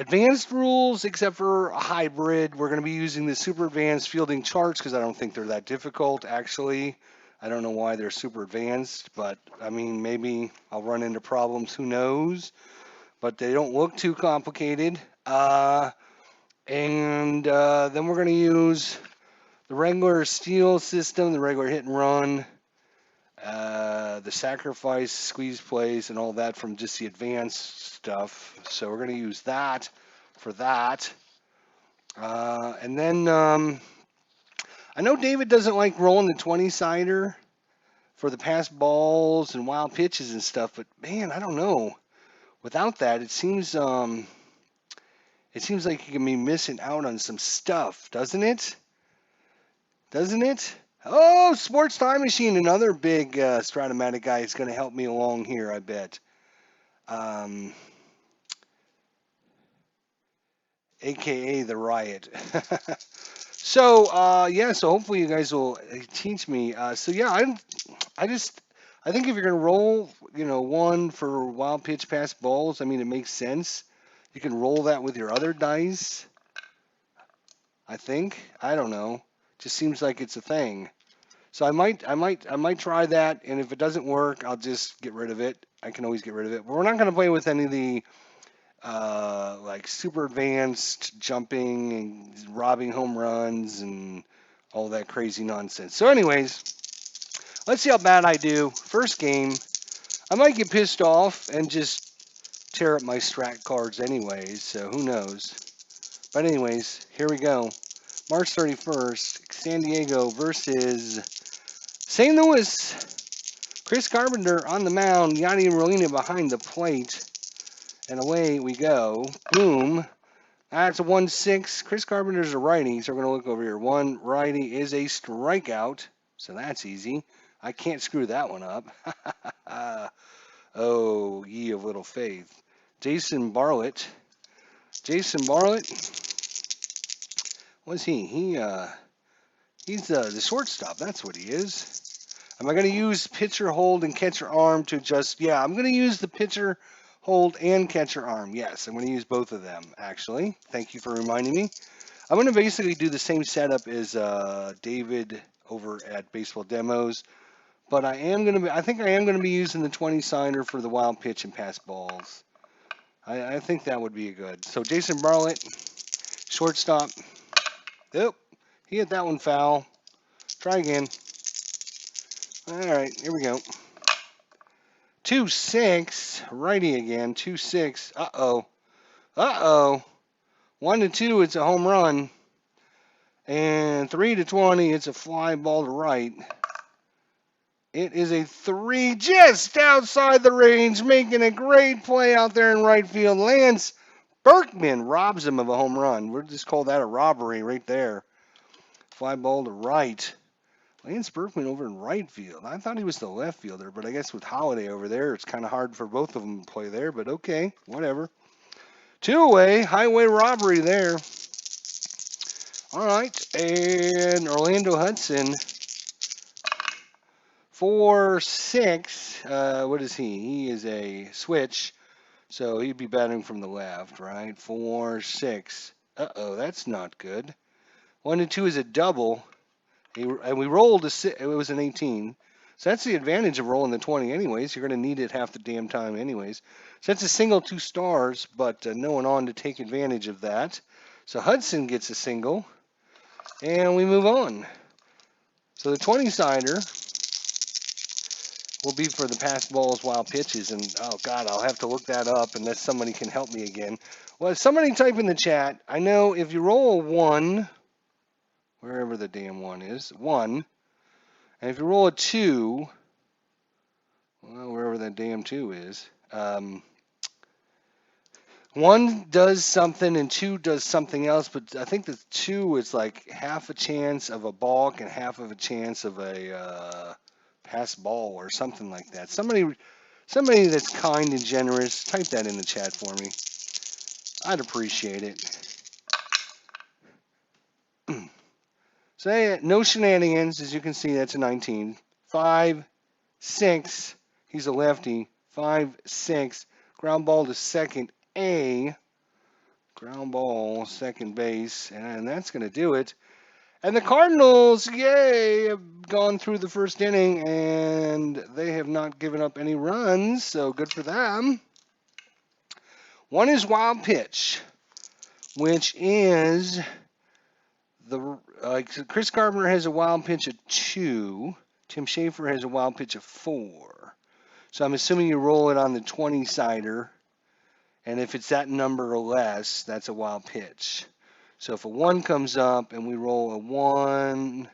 advanced rules, except for a hybrid. We're going to be using the super advanced fielding charts because I don't think they're that difficult, actually. I don't know why they're super advanced, but I mean, maybe I'll run into problems. Who knows? But they don't look too complicated. And then we're going to use the regular steal system, the regular hit and run, the sacrifice, squeeze plays, and all that from just the advanced stuff. So we're going to use that for that. And then I know David doesn't like rolling the 20-sider for the pass balls and wild pitches and stuff, but man, I don't know. Without that, it seems like you can be missing out on some stuff, doesn't it? Doesn't it? Oh, Sports Time Machine, another big Stratomatic guy is going to help me along here, I bet. AKA the Riot. So, yeah, so hopefully you guys will teach me. So, yeah, I think if you're going to roll, one for wild pitch pass balls, I mean, it makes sense. You can roll that with your other dice, I think. I don't know. Just seems like it's a thing. So I might try that, and if it doesn't work, I'll just get rid of it. I can always get rid of it. But we're not going to play with any of the like super advanced jumping and robbing home runs and all that crazy nonsense. So anyways, let's see how bad I do. First game, I might get pissed off and just tear up my strat cards anyways, so who knows. But anyways, here we go. March 31st, San Diego versus St. Louis. Chris Carpenter on the mound, Yadi Molina behind the plate. And away we go. Boom. That's a 1-6. Chris Carpenter's a righty, so we're going to look over here. One righty is a strikeout, so that's easy. I can't screw that one up. Oh, ye of little faith. Jason Bartlett. What's he? He's the shortstop. That's what he is. Am I going to use pitcher hold and catcher arm to just... Yeah, I'm going to use the pitcher hold and catcher arm. Yes, I'm going to use both of them, actually. Thank you for reminding me. I'm going to basically do the same setup as David over at Baseball Demos. But I think I am going to be using the 20-sider for the wild pitch and pass balls. I think that would be good. So Jason Bartlett, shortstop. Yep, he hit that one foul. Try again. All right, here we go. 2-6, righty again. 2-6. Uh-oh. 1-2, it's a home run. And 3-20, it's a fly ball to right. It is a 3 just outside the range, making a great play out there in right field. Lance Berkman robs him of a home run. We'll just call that a robbery right there. Fly ball to right. Lance Berkman over in right field. I thought he was the left fielder, but I guess with Holiday over there, it's kind of hard for both of them to play there, but okay, whatever. 2 away, highway robbery there. All right, and Orlando Hudson, 4-6. What is he? He is a switch, so he'd be batting from the left, right? 4-6. Uh-oh, that's not good. 1-2 is a double. And we rolled it was an 18. So that's the advantage of rolling the 20 anyways. You're going to need it half the damn time anyways. So that's a single 2 stars, but no one on to take advantage of that. So Hudson gets a single. And we move on. So the 20-sider will be for the pass balls, wild pitches. And, oh, God, I'll have to look that up unless somebody can help me again. Well, somebody type in the chat. I know if you roll a 1... wherever the damn 1 is, 1. And if you roll a 2, well, wherever that damn 2 is, 1 does something and 2 does something else, but I think the 2 is like half a chance of a balk and half of a chance of a pass ball or something like that. Somebody that's kind and generous, type that in the chat for me. I'd appreciate it. So no shenanigans, as you can see, that's a 19. 5-6, he's a lefty. 5-6, ground ball to second, A. Ground ball, second base, and that's going to do it. And the Cardinals, yay, have gone through the first inning, and they have not given up any runs, so good for them. One is wild pitch, which is Chris Carpenter has a wild pitch of 2. Tim Schafer has a wild pitch of 4. So I'm assuming you roll it on the 20-sider, and if it's that number or less, that's a wild pitch. So if a 1 comes up and we roll a 1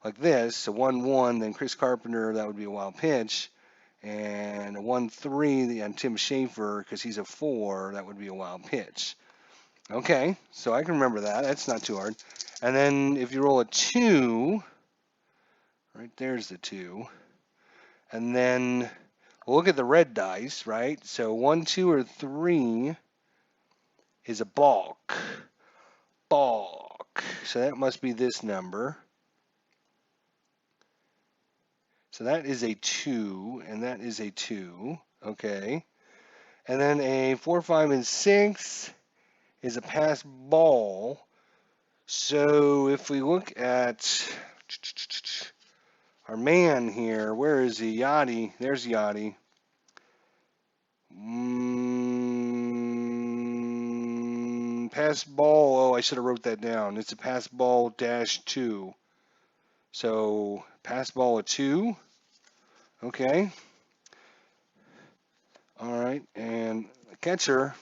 like this, a 1-1, then Chris Carpenter, that would be a wild pitch. And a 1-3 on Tim Schafer, because he's a 4, that would be a wild pitch. Okay, so I can remember that. That's not too hard. And then if you roll a 2, right there's the 2. And then we'll look at the red dice, right? So 1, 2, or 3 is a balk. Balk. So that must be this number. So that is a 2, and that is a 2. Okay. And then a 4, 5, and 6 is a pass ball. So if we look at our man here, where is he? Yachty. There's Yachty. Pass ball. Oh, I should have wrote that down. It's a pass ball -2. So pass ball a 2. Okay. All right. And the catcher,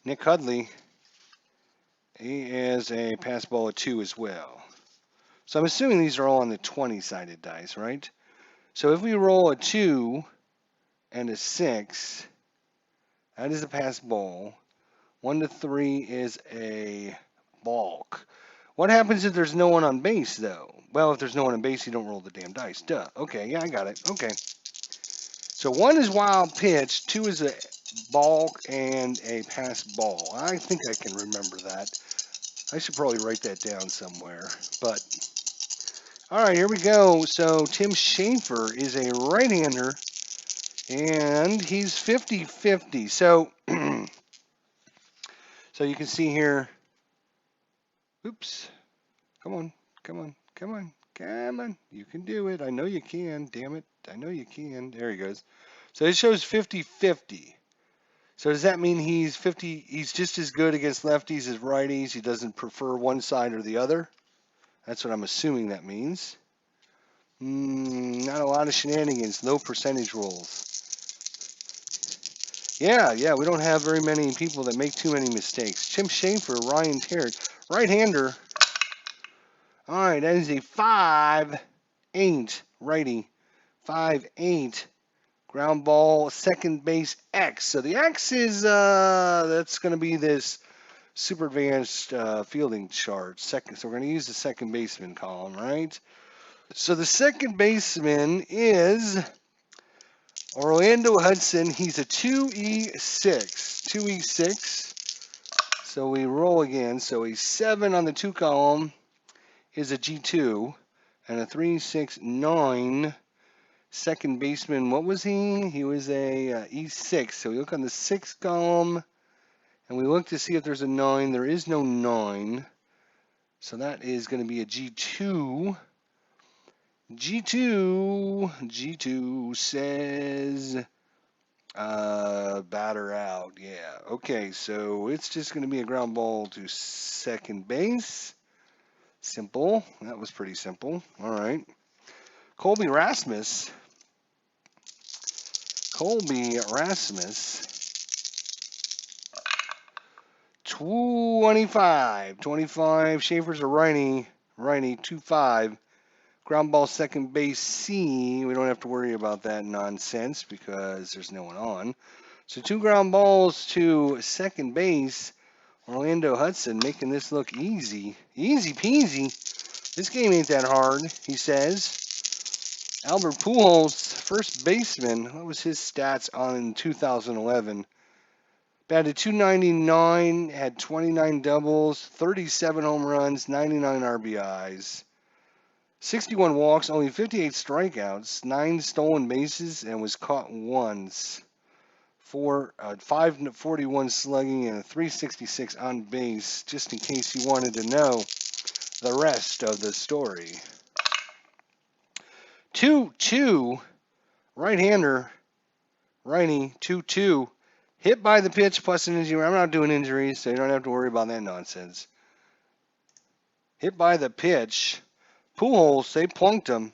Nick Hudley, he is a pass ball a 2 as well. So I'm assuming these are all on the 20-sided dice, right? So if we roll a 2 and a 6, that is a pass ball. 1 to 3 is a balk. What happens if there's no one on base, though? Well, if there's no one on base, you don't roll the damn dice. Duh. Okay, yeah, I got it. Okay. So 1 is wild pitch, 2 is a balk, and a pass ball. I think I can remember that. I should probably write that down somewhere. But, all right, here we go. So Tim Schafer is a right-hander, and he's 50-50. So, so you can see here. Oops. Come on. Come on. Come on. Come on. You can do it. I know you can. Damn it. I know you can. There he goes. So it shows 50-50. So does that mean he's just as good against lefties as righties? He doesn't prefer one side or the other? That's what I'm assuming that means. Not a lot of shenanigans. No percentage rolls. Yeah, we don't have very many people that make too many mistakes. Tim Schafer, Ryan Terry, right-hander. All right, that is a 5-8 righty. 5-8 ground ball, second base X. So the X is that's going to be this super advanced fielding chart. So we're going to use the second baseman column, right? So the second baseman is Orlando Hudson. He's a 2E6. 2E6. So we roll again. So a 7 on the 2 column is a G2, and a 3-6-9 second baseman. What was he? He was a E6. So we look on the 6th column, and we look to see if there's a 9. There is no 9, so that is going to be a G2. G2 says batter out. Yeah. Okay. So it's just going to be a ground ball to second base. Simple. That was pretty simple. All right. Colby Rasmus. 25. Schafer's a righty. 2-5. Ground ball second base C. We don't have to worry about that nonsense because there's no one on. So 2 ground balls to second base. Orlando Hudson making this look easy. Easy peasy. This game ain't that hard, he says. Albert Pujols, first baseman. What was his stats on 2011? Batted .299, had 29 doubles, 37 home runs, 99 RBIs, 61 walks, only 58 strikeouts, 9 stolen bases, and was caught once. 541 slugging and a 366 on base, just in case you wanted to know the rest of the story. 2-2, right-hander, righty, 2-2. Hit by the pitch plus an injury. I'm not doing injuries, so you don't have to worry about that nonsense. Hit by the pitch. Pujols, they plunked him.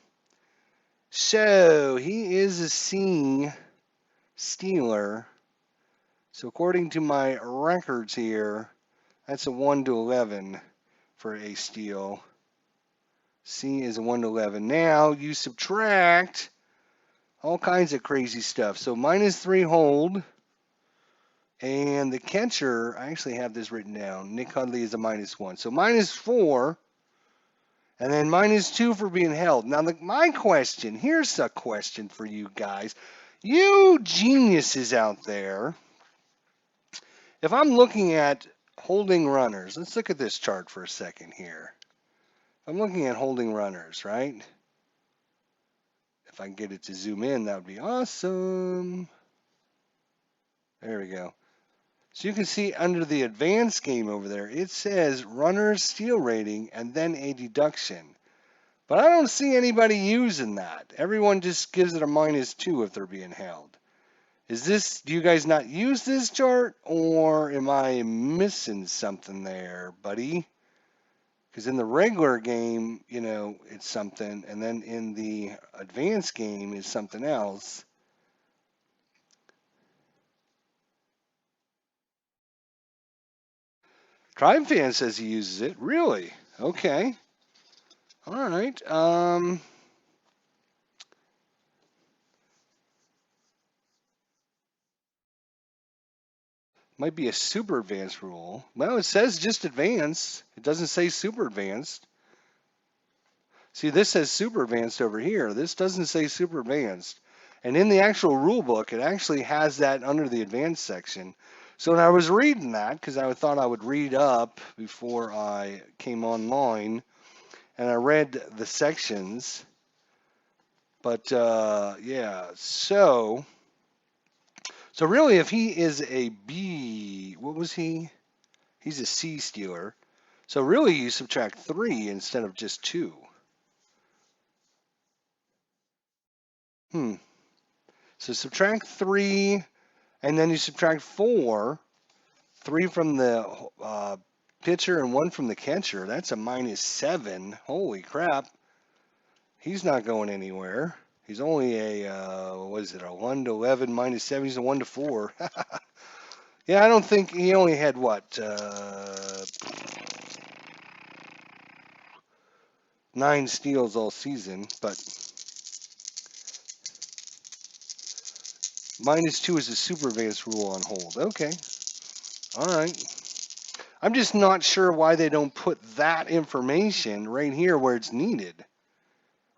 So he is a C stealer. So according to my records here, that's a 1-11 for a steal. C is a 1-11. Now you subtract all kinds of crazy stuff. So -3 hold. And the catcher, I actually have this written down. Nick Hudley is a -1. So -4. And then -2 for being held. Now, my question, here's a question for you guys. You geniuses out there. If I'm looking at holding runners, let's look at this chart for a second here. I'm looking at holding runners, right? If I can get it to zoom in, that would be awesome. There we go. So you can see under the advanced game over there, it says runner's steal rating and then a deduction. But I don't see anybody using that. Everyone just gives it a -2 if they're being held. Do you guys not use this chart, or am I missing something there, buddy? Because in the regular game, you know, it's something, and then in the advanced game is something else. Tribe Fan says he uses it. Really? Okay. All right. Might be a super advanced rule. Well, it says just advanced. It doesn't say super advanced. See, this says super advanced over here. This doesn't say super advanced. And in the actual rule book, it actually has that under the advanced section. So when I was reading that, because I thought I would read up before I came online, and I read the sections. But yeah, so really, if he is a B, what was he? He's a C stealer. So really, you subtract 3 instead of just 2. So subtract 3, and then you subtract 4. 3 from the pitcher and 1 from the catcher. That's a -7. Holy crap. He's not going anywhere. He's only a, what is it, a 1-11 -7. He's a 1-4. Yeah, I don't think he only had what? 9 steals all season, but -2 is a super advanced rule on hold. Okay. All right. I'm just not sure why they don't put that information right here where it's needed.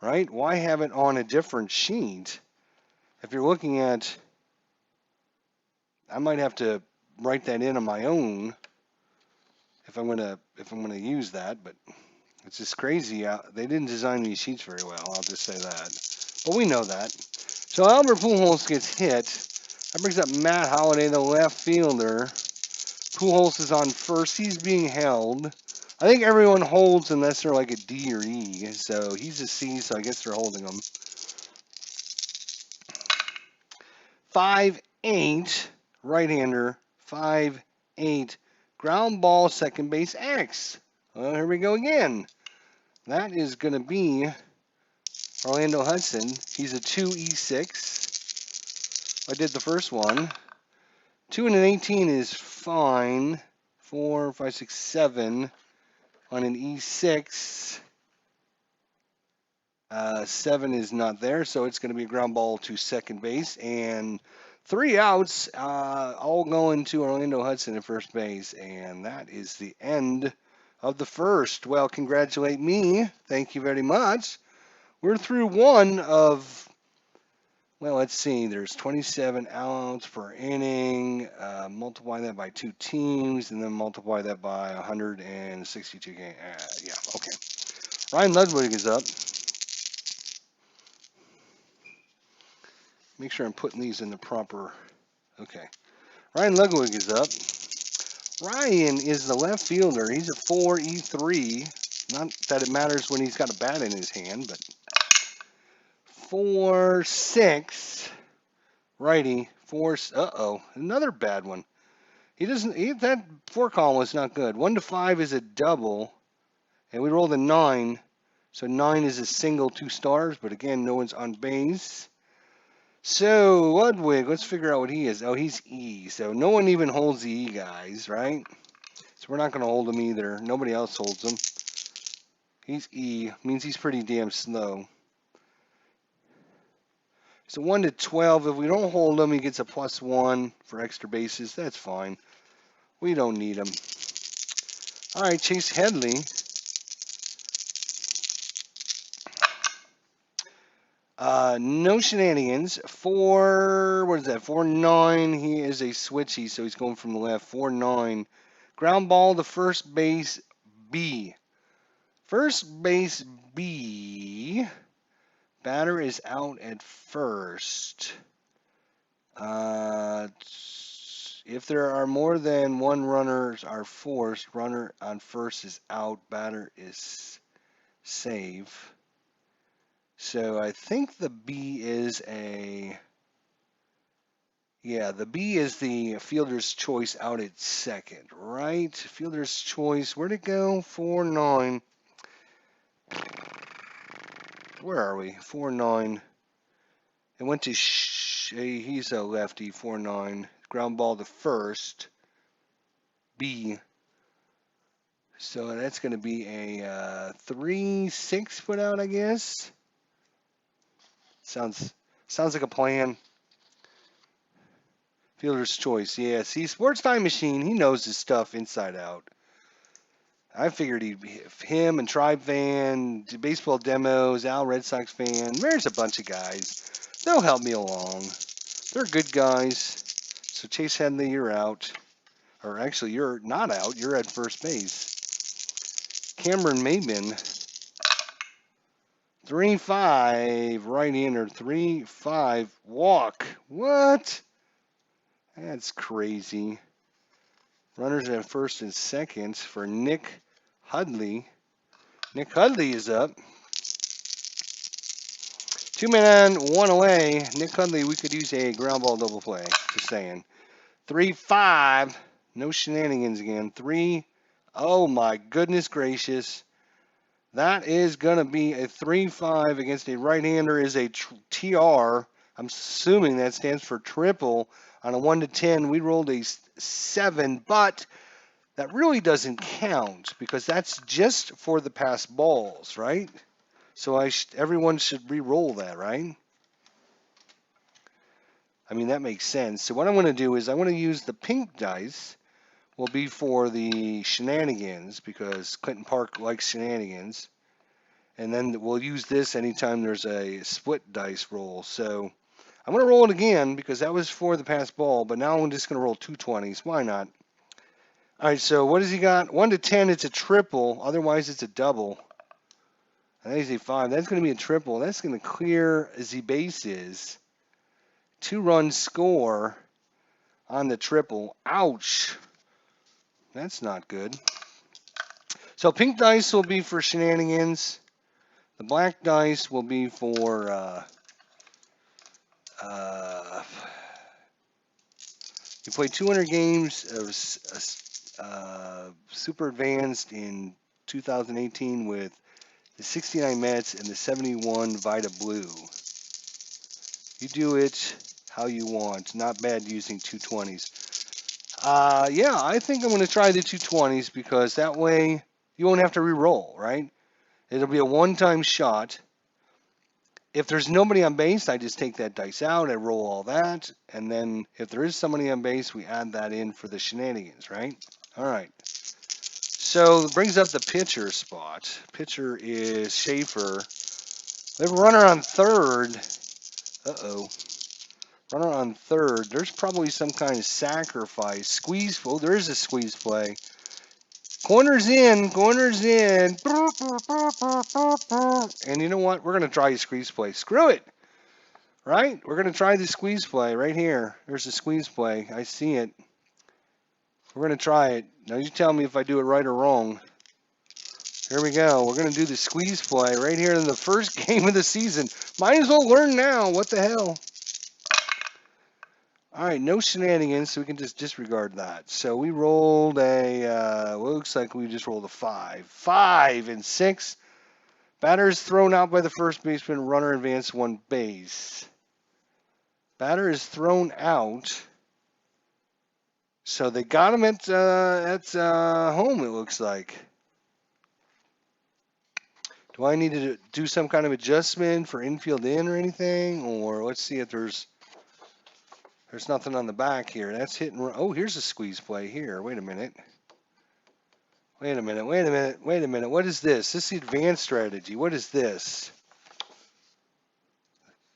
Right? Why have it on a different sheet? If you're looking at, I might have to write that in on my own if I'm gonna use that, but it's just crazy. They didn't design these sheets very well. I'll just say that. But we know that. So Albert Pujols gets hit. That brings up Matt Holliday, the left fielder. Pujols is on first. He's being held. I think everyone holds unless they're like a D or E. So he's a C, so I guess they're holding him. 5-8, right-hander, 5-8, ground ball, second base, X. Well, here we go again. That is going to be Orlando Hudson. He's a 2E6. I did the first one. 2 and an 18 is fine. 4, 5, 6, 7 on an E6. 7 is not there, so it's going to be a ground ball to second base. And 3 outs, all going to Orlando Hudson at first base. And that is the end of the first. Well, congratulate me. Thank you very much. We're through one of, well, let's see. There's 27 outs per inning. Multiply that by 2 teams, and then multiply that by 162 games. Yeah, okay. Ryan Ludwig is up. Make sure I'm putting these in the proper Okay. Ryan Ludwig is up. Ryan is the left fielder. He's a 4-E3. Not that it matters when he's got a bat in his hand, but 4-6. Righty. Uh-oh. Another bad one. That 4 column was not good. 1-5 is a double. And we rolled a 9. So 9 is a single, 2 stars. But again, no one's on base. So Ludwig, let's figure out what he is. Oh, he's E. So no one even holds the E guys, right? So we're not going to hold him either. Nobody else holds him. He's E. Means he's pretty damn slow. So 1-12. If we don't hold him, he gets a +1 for extra bases. That's fine. We don't need him. All right, Chase Headley. No shenanigans. What is that? 4-9. He is a switchy, so he's going from the left. 4-9. Ground ball to first base B. First base B. Batter is out at first. If there are more than one runners are forced, runner on first is out, batter is save. So I think the B is the B is the fielder's choice out at second, right? Fielder's choice, where'd it go? 4-9. Where are we? 4-9. It went to he's a lefty, 4-9. Ground ball to first. B. So that's going to be a 3-6 put out, I guess. Sounds like a plan. Fielder's choice. Yeah, see, Sports Time Machine, he knows his stuff inside out. I figured him and Tribe fan, baseball demos, Al Red Sox fan. There's a bunch of guys. They'll help me along. They're good guys. So Chase Headley, you're out. Or actually, you're not out. You're at first base. Cameron Maben. 3-5. Right-hander. 3-5. Walk. What? That's crazy. Runners at first and second for Nick Hudley. Nick Hudley is up. 2 men, 1 away. Nick Hudley, we could use a ground ball double play. Just saying. 3-5. No shenanigans again. 3. Oh my goodness gracious. That is going to be a 3-5 against a right-hander is a TR. I'm assuming that stands for triple. On a 1-10, we rolled a 7, but that really doesn't count because that's just for the past balls, right? So everyone should re-roll that, right? I mean, that makes sense. So what I'm going to do is I'm going to use the pink dice. Will be for the shenanigans because Clinton Park likes shenanigans. And then we'll use this anytime there's a split dice roll. So I'm going to roll it again because that was for the pass ball, but now I'm just going to roll 2 20s. Why not? All right, so what has he got? 1-10, it's a triple. Otherwise, it's a double. And that is a 5. That's going to be a triple. That's going to clear the bases. 2-run score on the triple. Ouch. That's not good. So pink dice will be for shenanigans. The black dice will be for you played 200 games of Super Advanced in 2018 with the 69 Mets and the 71 Vita Blue. You do it how you want. Not bad using 220s. Yeah, I think I'm going to try the 220s because that way you won't have to re-roll, right? It'll be a one-time shot. If there's nobody on base, I just take that dice out, I roll all that, and then if there is somebody on base, we add that in for the shenanigans, right? All right. So it brings up the pitcher spot. Pitcher is Schaefer. We have a runner on third. Uh-oh. Runner on third. There's probably some kind of sacrifice. Squeeze. Oh, there is a squeeze play. Corner's in. Corner's in. And you know what? We're going to try a squeeze play. Screw it. Right? We're going to try the squeeze play right here. There's the squeeze play. I see it. We're going to try it. Now you tell me if I do it right or wrong. Here we go. We're going to do the squeeze play right here in the first game of the season. Might as well learn now. What the hell? All right, no shenanigans, so we can just disregard that. So we rolled a, looks like we just rolled a 5. 5 and 6. Batter is thrown out by the first baseman. Runner advanced 1 base. Batter is thrown out. So they got him at home, it looks like. Do I need to do some kind of adjustment for infield in or anything? Or let's see if there's nothing on the back here. That's hitting. Oh, here's a squeeze play here. Wait a minute. Wait a minute. Wait a minute. Wait a minute. What is this? This is the advanced strategy. What is this?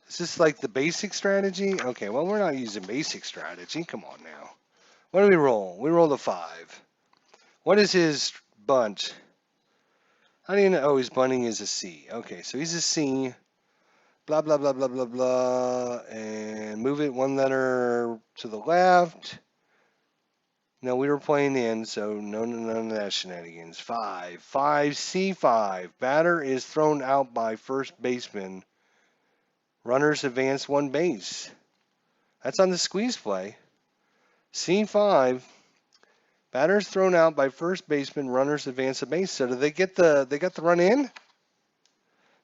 Is this like the basic strategy? Okay, well, we're not using basic strategy. Come on now. What do we roll? We rolled a 5. What is his bunt? How do you know? Oh, his bunting is a C. Okay, so he's a C. Blah, blah, blah, blah, blah, blah. And move it 1 letter to the left. No, we were playing in, so none of that shenanigans. 5. 5C5. Batter is thrown out by first baseman. Runners advance 1 base. That's on the squeeze play. C5. Batter is thrown out by first baseman. Runners advance a base. So do they get the run in?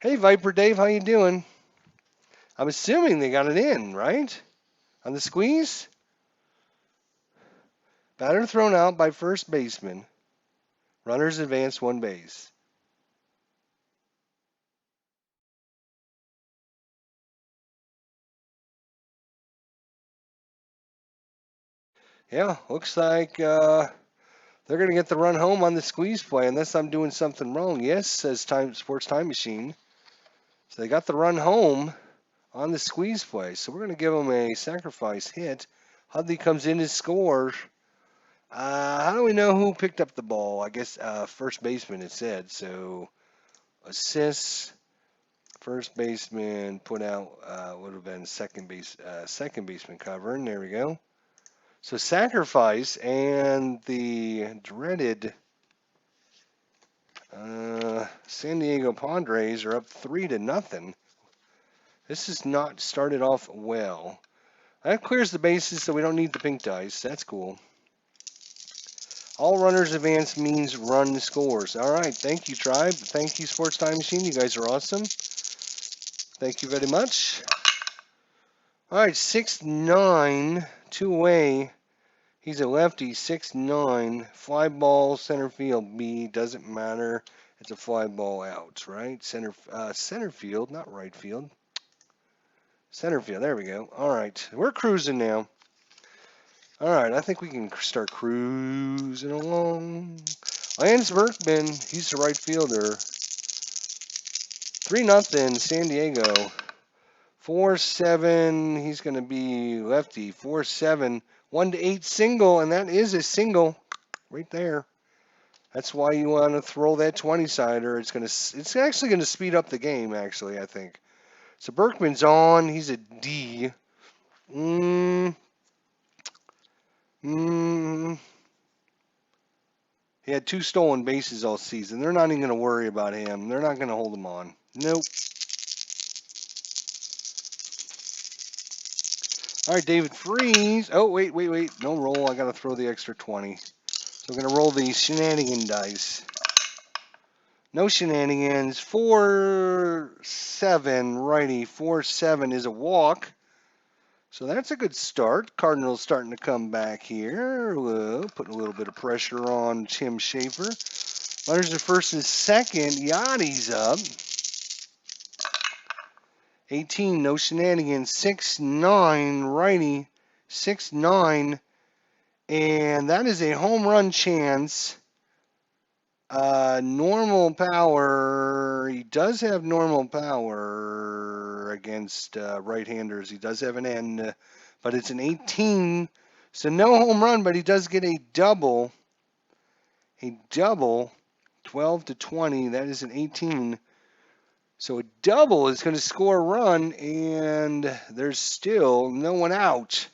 Hey, Viper Dave, how you doing? I'm assuming they got it in, right? On the squeeze? Batter thrown out by first baseman. Runners advance 1 base. Yeah, looks like they're going to get the run home on the squeeze play unless I'm doing something wrong. Yes, says Sports Time Machine. So they got the run home on the squeeze play. So we're going to give them a sacrifice hit. Hudley comes in and scores. How do we know who picked up the ball? I guess first baseman, it said. So assists, first baseman put out would have been second baseman covering. There we go. So sacrifice, and the dreaded San Diego Padres are up 3-0. This has not started off well. That clears the bases, so we don't need the pink dice. That's cool. All runners advance means run scores. All right, thank you, Tribe. Thank you, Sports Time Machine. You guys are awesome. Thank you very much. All right, 6-9, 2 away. He's a lefty, 6'9", fly ball, center field B, doesn't matter. It's a fly ball out, right? Center field, not right field. Center field, there we go. All right, we're cruising now. All right, I think we can start cruising along. Lance Berkman, he's the right fielder. 3-0, San Diego. 4-7, he's going to be lefty. 4-7. 1-8 single, and that is a single right there. That's why you want to throw that 20-sider. It's actually going to speed up the game, actually, I think. So Berkman's on. He's a D. He had 2 stolen bases all season. They're not even going to worry about him. They're not going to hold him on. Nope. All right, David Freeze. Oh, wait. No roll. I got to throw the extra 20. So we're going to roll the shenanigan dice. No shenanigans. 4-7, righty. 4-7 is a walk. So that's a good start. Cardinals starting to come back here. Putting a little bit of pressure on Tim Schaefer. Runners at first and second. Yachty's up. 18, no shenanigans. 6-9, righty. 6-9. And that is a home run chance. Normal power. He does have normal power against right-handers. He does have an N, but it's an 18. So no home run, but he does get a double. A double. 12-20. That is an 18. So a double is going to score a run, and there's still no one out.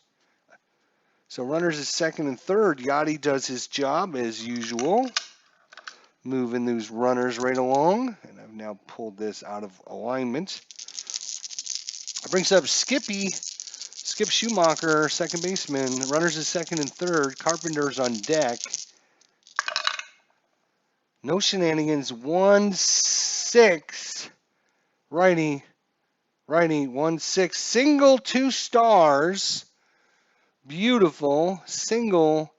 So runners at second and third. Yachty does his job as usual, moving those runners right along. And I've now pulled this out of alignment. It brings up Skip Schumacher, second baseman. Runners at second and third. Carpenter's on deck. No shenanigans. 1-6. Righty. 1-6. Single, 2 stars. Beautiful. Single,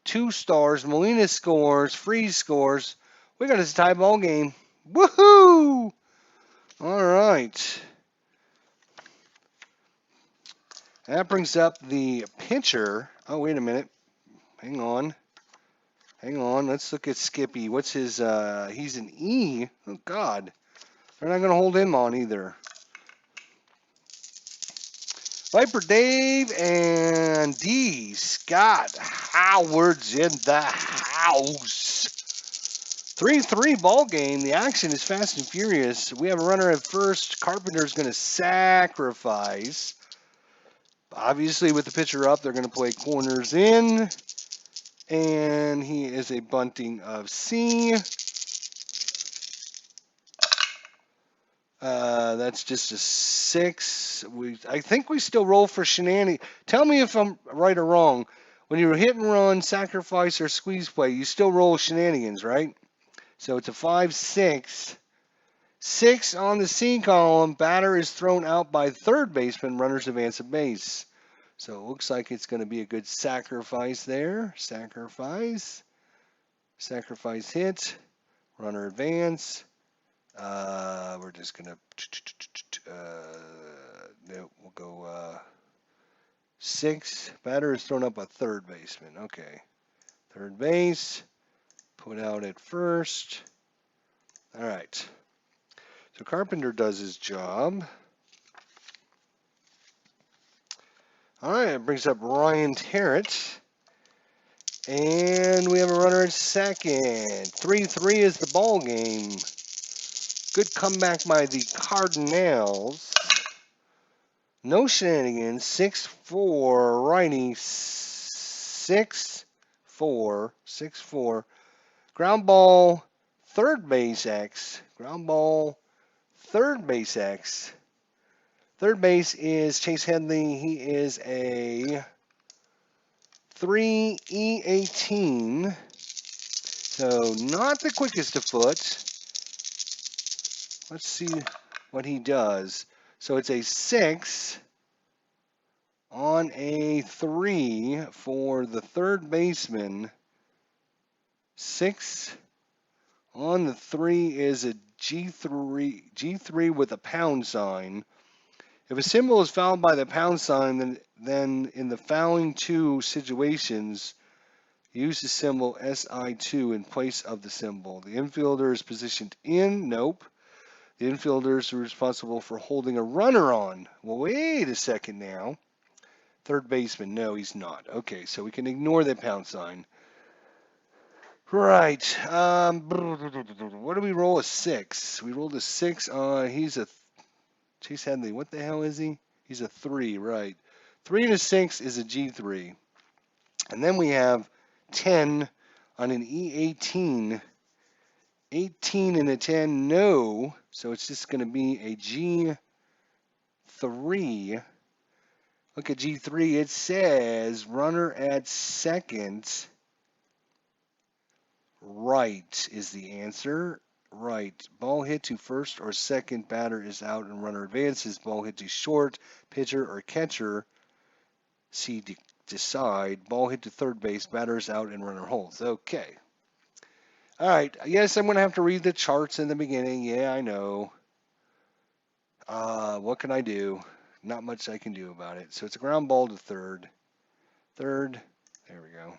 2 stars. Molina scores. Freeze scores. We got a tie ball game. Woohoo! All right. That brings up the pitcher. Oh, wait a minute. Hang on. Let's look at Skippy. What's his, he's an E. Oh, God. They're not going to hold him on either. Viper Dave and D. Scott Howard's in the house. 3-3 ball game. The action is fast and furious. We have a runner at first. Carpenter's going to sacrifice. Obviously, with the pitcher up, they're going to play corners in. And he is a bunting of C. That's just a 6. I think we still roll for shenanigans. Tell me if I'm right or wrong. When you hit and run, sacrifice, or squeeze play, you still roll shenanigans, right? So it's a 5-6. 6 on the C column. Batter is thrown out by third baseman. Runners advance a base. So it looks like it's going to be a good sacrifice there. Sacrifice hit. Runner advance. We're just going to, no, we'll go 6. Batter is thrown up by third baseman. Okay. Third base. Put out at first. All right. So Carpenter does his job. All right, it brings up Ryan Terrett. And we have a runner at second. 3-3 is the ball game. Good comeback by the Cardinals. No shenanigans. 6-4. Righty. 6-4. Ground ball. Third base X. Ground ball. Third base X. Third base is Chase Headley. He is a 3E18. So not the quickest of foot. Let's see what he does. So it's a 6 on a 3 for the third baseman. 6 on the 3 is a G3 with a pound sign. If a symbol is fouled by the pound sign, then in the fouling two situations, use the symbol SI2 in place of the symbol. The infielder is positioned in. Nope. The infielder is responsible for holding a runner on. Well, wait a second now. Third baseman. No, he's not. Okay, so we can ignore that pound sign. Right. What do we roll? A 6. We rolled a 6 on. He's a Chase Headley. What the hell is he? He's a 3, right. 3 and a 6 is a G3. And then we have 10 on an E18. 18 and a 10, no. So it's just going to be a G3. Look at G3. It says runner at second. Right is the answer. Right. Ball hit to first or second. Batter is out and runner advances. Ball hit to short. Pitcher or catcher. C decide. Ball hit to third base. Batter is out and runner holds. Okay. All right. Yes, I'm going to have to read the charts in the beginning. Yeah, I know. What can I do? Not much I can do about it. So it's a ground ball to third. Third. There we go.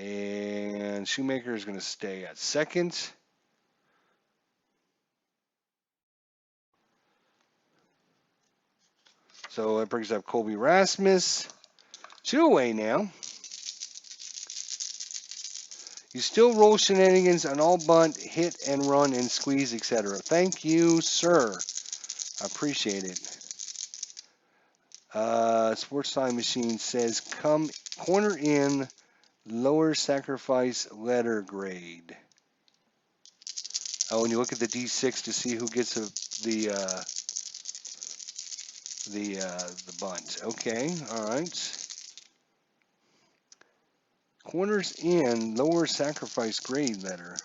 And Shoemaker is going to stay at second. So that brings up Colby Rasmus. 2 away now. You still roll shenanigans on all bunt, hit and run and squeeze, etc. Thank you, sir. I appreciate it. Sports Time Machine says, come corner in, lower sacrifice letter grade. Oh, and you look at the D6 to see who gets the bunt. Okay, all right. Corners in, lower sacrifice grade letter.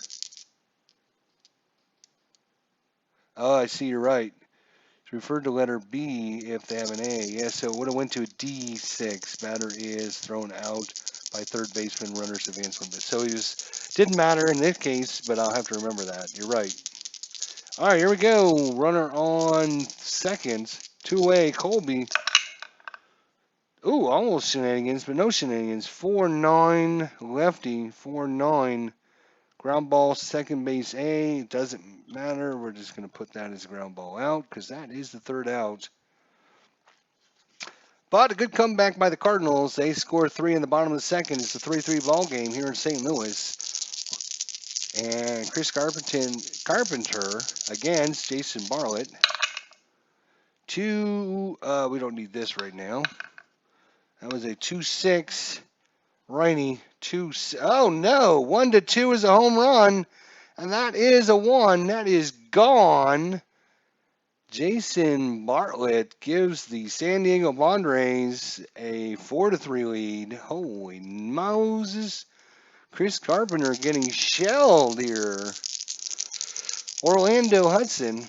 Oh, I see. You're right. It's referred to letter B if they have an A. Yeah, so it would have went to a D6. Batter is thrown out by third baseman. Runners advance one base. So he didn't matter in this case, but I'll have to remember that. You're right. All right, here we go. Runner on second. Two-way, Colby. Ooh, almost shenanigans, but no shenanigans. 4-9, lefty. 4-9. Ground ball, second base A. It doesn't matter. We're just going to put that as a ground ball out because that is the third out. But a good comeback by the Cardinals. They score 3 in the bottom of the second. It's a 3-3 ball game here in St. Louis. And Chris Carpenter against Jason Bartlett. We don't need this right now. That was a 2-6. Rainey, 2. Oh no, 1-2 is a home run. And that is a 1. That is gone. Jason Bartlett gives the San Diego Padres a 4-3 lead. Holy Moses. Chris Carpenter getting shelled here. Orlando Hudson.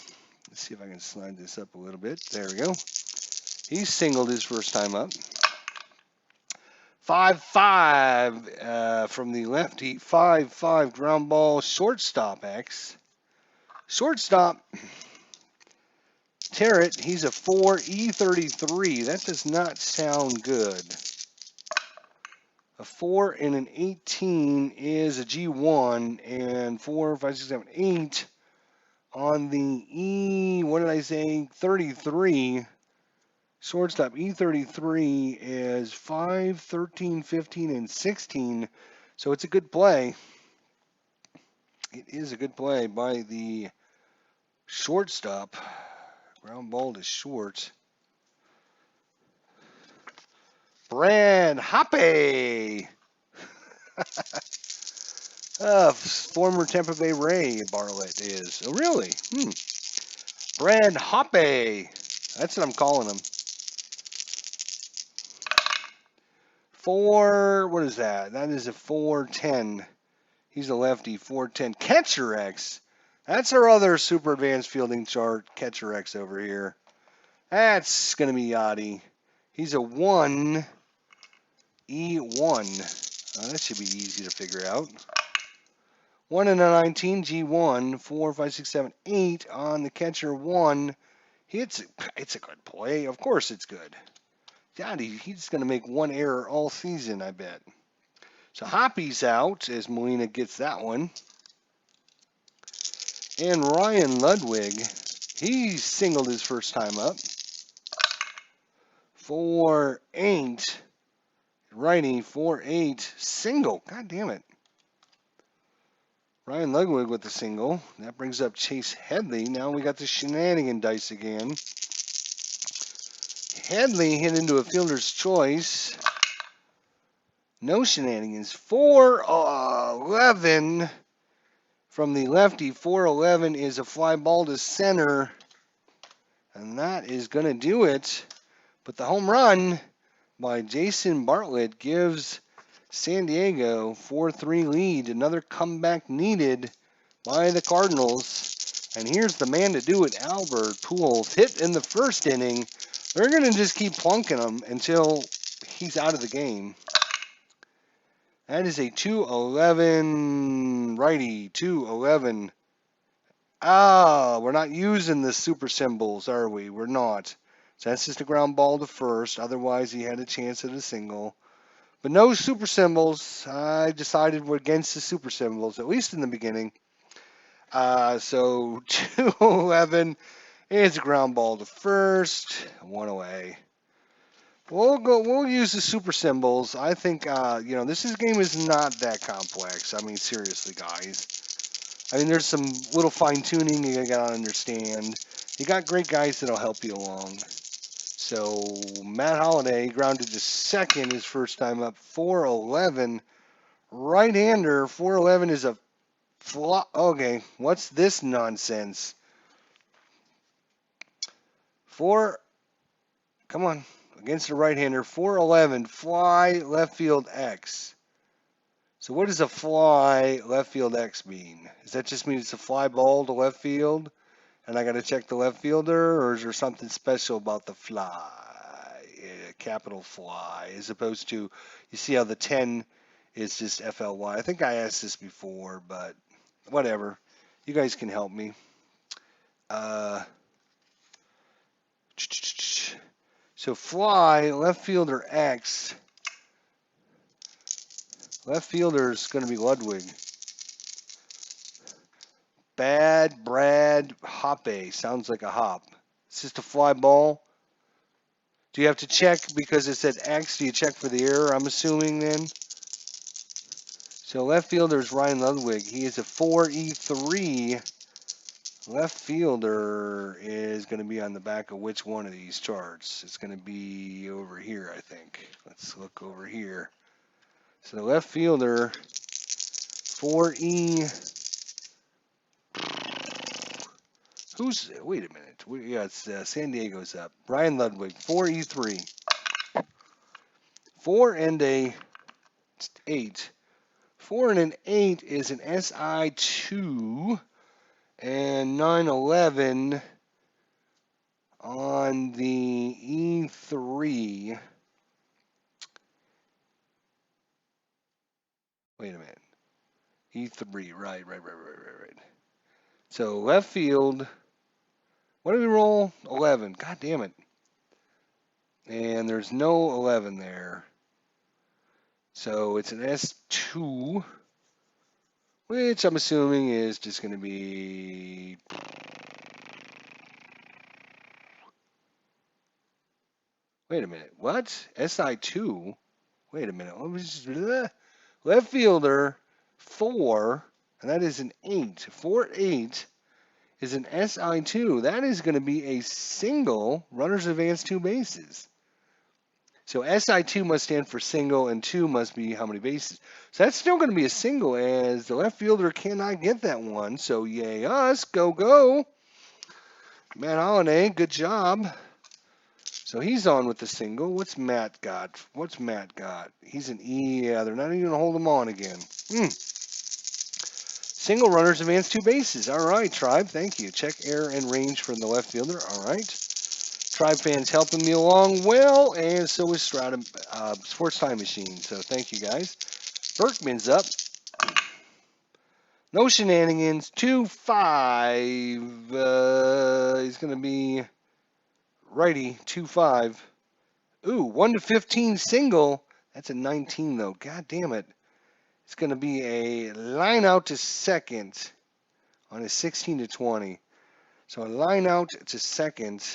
Let's see if I can slide this up a little bit. There we go. He singled his first time up. 5-5 from the lefty. 5-5 ground ball. Shortstop X. Shortstop. Tarrant, he's a 4E33. That does not sound good. A 4 and an 18 is a G1, and 4, 5, 6, 7, 8 on the E, what did I say? 33. Shortstop E33 is 5, 13, 15, and 16. So it's a good play. It is a good play by the shortstop. Ground ball to short. Brad Hoppe. Former Tampa Bay Ray Bartlett is. Oh, really? Brad Hoppe. That's what I'm calling him. 4, what is that? That is a 4-10. He's a lefty, 4-10. Catcher X. That's our other super advanced fielding chart. Catcher X over here. That's going to be Yachty. He's a 1, E1. That should be easy to figure out. 1 and a 19, G1, 4, 5, 6, 7, 8 on the catcher 1. It's a good play. Of course it's good. God, he's going to make one error all season, I bet. So Hoppy's out as Molina gets that one. And Ryan Ludwig, he singled his first time up. 4-8. Righty, 4-8. Single. God damn it. Ryan Ludwig with the single. That brings up Chase Headley. Now we got the shenanigan dice again. Headley hit into a fielder's choice. No shenanigans. 4-11 from the lefty. 4-11 is a fly ball to center. And that is going to do it. But the home run by Jason Bartlett gives San Diego 4-3 lead. Another comeback needed by the Cardinals. And here's the man to do it, Albert Pujols. Hit in the first inning. They're going to just keep plunking him until he's out of the game. That is a 2-11 righty. 2-11. We're not using the super symbols, are we? We're not. So that's just a ground ball to first. Otherwise, he had a chance at a single. But no super symbols. I decided we're against the super symbols, at least in the beginning. So 2-11 is a ground ball to first. 1 away. We'll use the super symbols. I think this game is not that complex. I mean, seriously, guys. I mean, there's some little fine tuning you gotta understand. You got great guys that'll help you along. So Matt Holliday grounded to second his first time up. 411. Right-hander. 411 is a flop. Okay, what's this nonsense? Come on. Against the right-hander. 411. Fly left field X. So what does a fly left field X mean? Does that just mean it's a fly ball to left field? And I got to check the left fielder, or is there something special about the fly? Capital fly, as opposed to, you see how the 10 is just FLY. I think I asked this before, but whatever. You guys can help me. So fly, left fielder X. Left fielder is going to be Ludwig. Bad Brad Hoppe. Sounds like a hop. It's just a fly ball. Do you have to check because it said X? Do you check for the error, I'm assuming, then? So left fielder is Ryan Ludwig. He is a 4E3. Left fielder is going to be on the back of which one of these charts? It's going to be over here, I think. Let's look over here. So the left fielder, 4E. Wait a minute. It's San Diego's up. Ryan Ludwig, 4E3. 4 and a 8. 4 and an 8 is an SI2. And 911 on the E3. Wait a minute. E3, right. So left field. What did we roll? 11. God damn it. And there's no 11 there. So it's an S2, which I'm assuming is just going to be... Wait a minute. What? SI2? Wait a minute. Left fielder, 4, and that is an 8. 4-8 is an SI2. That is going to be a single, runners advance 2 bases. So SI2 must stand for single, and 2 must be how many bases. So that's still going to be a single, as the left fielder cannot get that one. So yay us, go. Matt Holliday, good job. So he's on with the single. What's Matt got? He's an E. Yeah, they're not even going to hold him on again. Single runners advance 2 bases. All right, Tribe, thank you. Check air and range from the left fielder. All right. Tribe fans helping me along well, and so is Sports Time Machine. So thank you, guys. Berkman's up. No shenanigans. 2-5. He's going to be righty. 2-5. Ooh, 1-15 single. That's a 19, though. God damn it. It's going to be a line out to second on a 16-20. So a line out to second.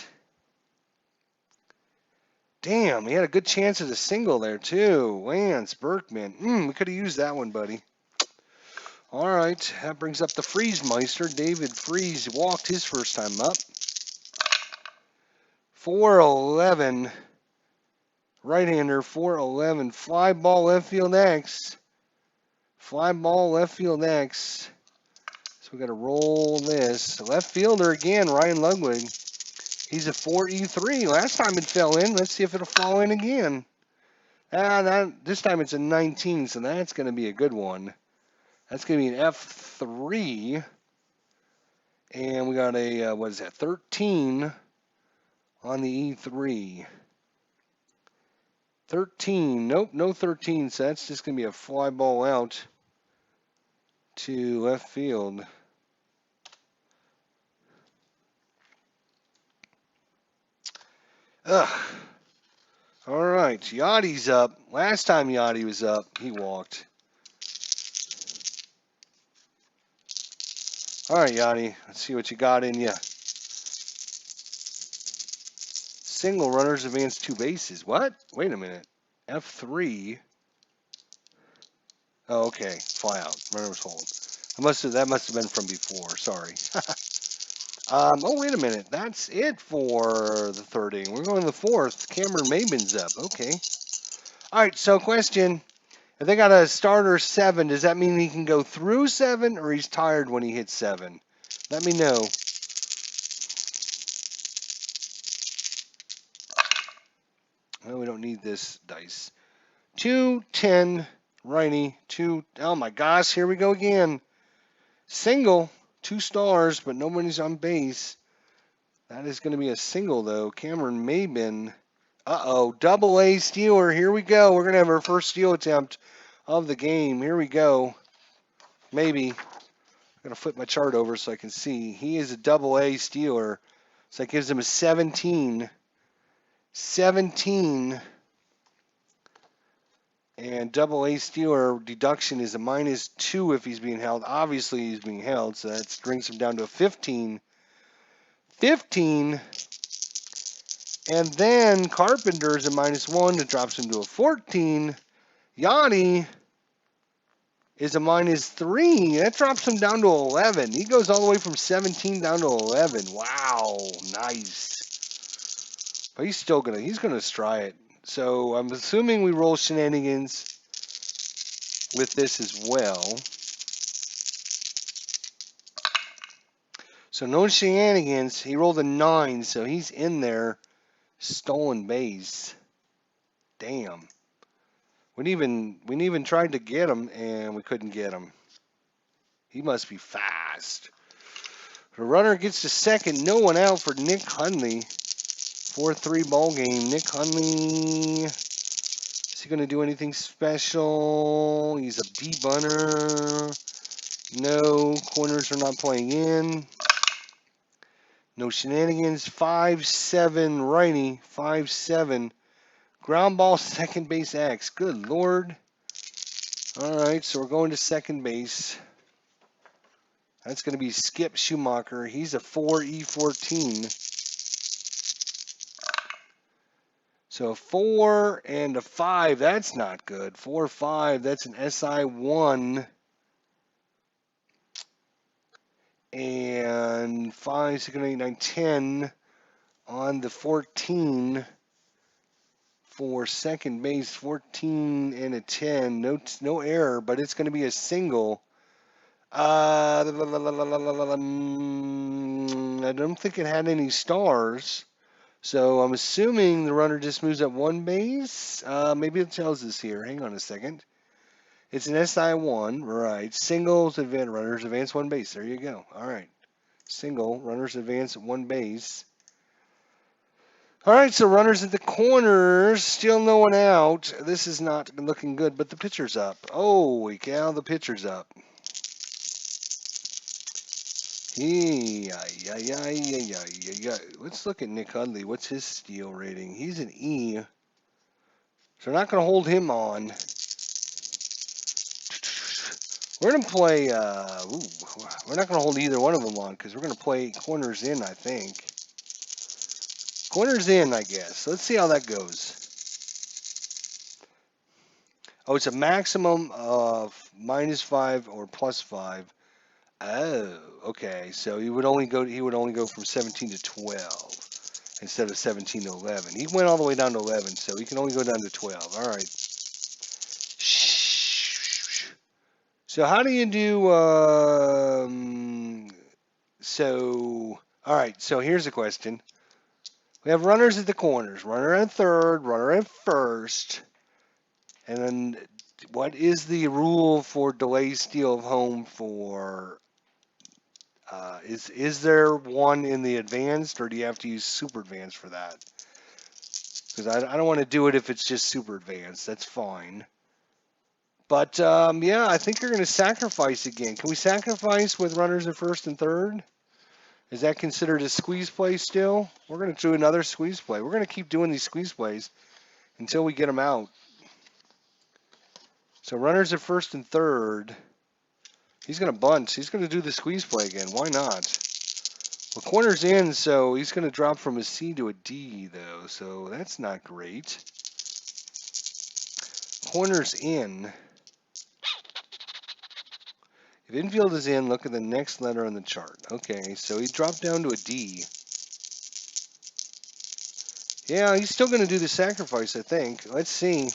Damn, he had a good chance at a single there, too. Lance Berkman. We could have used that one, buddy. All right, that brings up the Freeze Meister. David Freeze walked his first time up. 411. Right-hander, 411. Fly ball left field X. Fly ball left field X. So we got to roll this. Left fielder again, Ryan Ludwig. He's a 4E3. Last time it fell in. Let's see if it'll fall in again. This time it's a 19, so that's going to be a good one. That's going to be an F3. And we got a, 13 on the E3. 13. Nope, no 13. So that's just going to be a fly ball out to left field. Ugh. All right, Yachty's up. Last time Yachty was up, he walked. All right, Yachty, let's see what you got in you. Single, runners advance 2 bases. What? Wait a minute. F3. Oh, okay. Fly out. Runners hold. That must have been from before. Sorry. Oh, wait a minute. That's it for the third inning. We're going to the fourth. Cameron Maybin's up. Okay. All right. So, question: if they got a starter 7, does that mean he can go through 7, or he's tired when he hits 7? Let me know. Well, we don't need this dice. 2, 10, righty. 2. Oh my gosh, here we go again. Single, 2 stars, but nobody's on base. That is going to be a single, though. Cameron Maybin. Uh-oh, double A stealer. Here we go. We're going to have our first steal attempt of the game. Here we go. Maybe. I'm going to flip my chart over so I can see. He is a double A stealer. So that gives him a 17. 17. And double A stealer deduction is a -2 if he's being held. Obviously, he's being held, so that brings him down to a 15. 15. And then Carpenter is a -1. That drops him to a 14. Yanni is a -3. That drops him down to 11. He goes all the way from 17 down to 11. Wow, nice. But he's gonna try it. So I'm assuming we roll shenanigans with this as well. So no shenanigans. He rolled a 9, so he's in there. Stolen base. Damn. We even tried to get him, and we couldn't get him. He must be fast. The runner gets to second. No one out for Nick Hundley. 4-3 ball game. Nick Hundley. Is he going to do anything special? He's a debunter. No. Corners are not playing in. No shenanigans. 5-7 righty. 5-7. Ground ball, second base X. Good Lord. All right, so we're going to second base. That's going to be Skip Schumacher. He's a 4E14. So a 4 and a 5. That's not good. 4-5. That's an SI1. And 5, 6, 8, 9, 10 on the 14 for second base. 14 and a 10. No error, but it's going to be a single. I don't think it had any stars. So I'm assuming the runner just moves up 1 base. Maybe it tells us here. Hang on a second. It's an SI1, right? Singles, runners advance 1 base. There you go. All right. Single, runners advance 1 base. All right, so runners at the corners, still no one out. This is not looking good, but the pitcher's up. Holy cow, the pitcher's up. Let's look at Nick Hundley. What's his steal rating? He's an E. So we're not going to hold him on. We're going to play, we're not going to hold either one of them on because we're going to play corners in, I think. Corners in, I guess. Let's see how that goes. Oh, it's a maximum of -5 or +5. Oh, okay. So he would only go from 17 to 12 instead of 17 to 11. He went all the way down to 11, so he can only go down to 12. All right. So how do you do? All right. So here's a question. We have runners at the corners, runner at third, runner at first, and then what is the rule for delay steal of home for? Is there one in the advanced, or do you have to use super advanced for that? Because I don't want to do it if it's just super advanced. That's fine. But yeah, I think you're going to sacrifice again. Can we sacrifice with runners at first and third? Is that considered a squeeze play still? We're going to do another squeeze play. We're going to keep doing these squeeze plays until we get them out. So runners at first and third. He's going to bunt. He's going to do the squeeze play again. Why not? Well, corner's in, so he's going to drop from a C to a D, though, so that's not great. Corner's in. If infield is in, look at the next letter on the chart. Okay, so he dropped down to a D. Yeah, he's still going to do the sacrifice, I think. Let's see.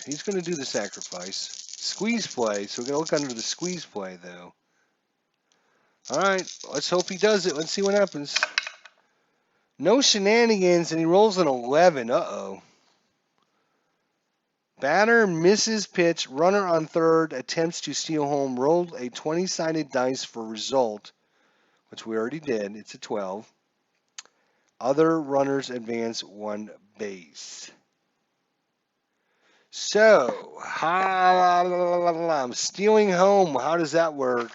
He's going to do the sacrifice. Squeeze play, so we're going to look under the squeeze play, though. All right, let's hope he does it. Let's see what happens. No shenanigans, and he rolls an 11. Uh-oh. Batter misses pitch. Runner on third attempts to steal home. Rolled a 20-sided dice for result, which we already did. It's a 12. Other runners advance one base. So, I'm stealing home. How does that work?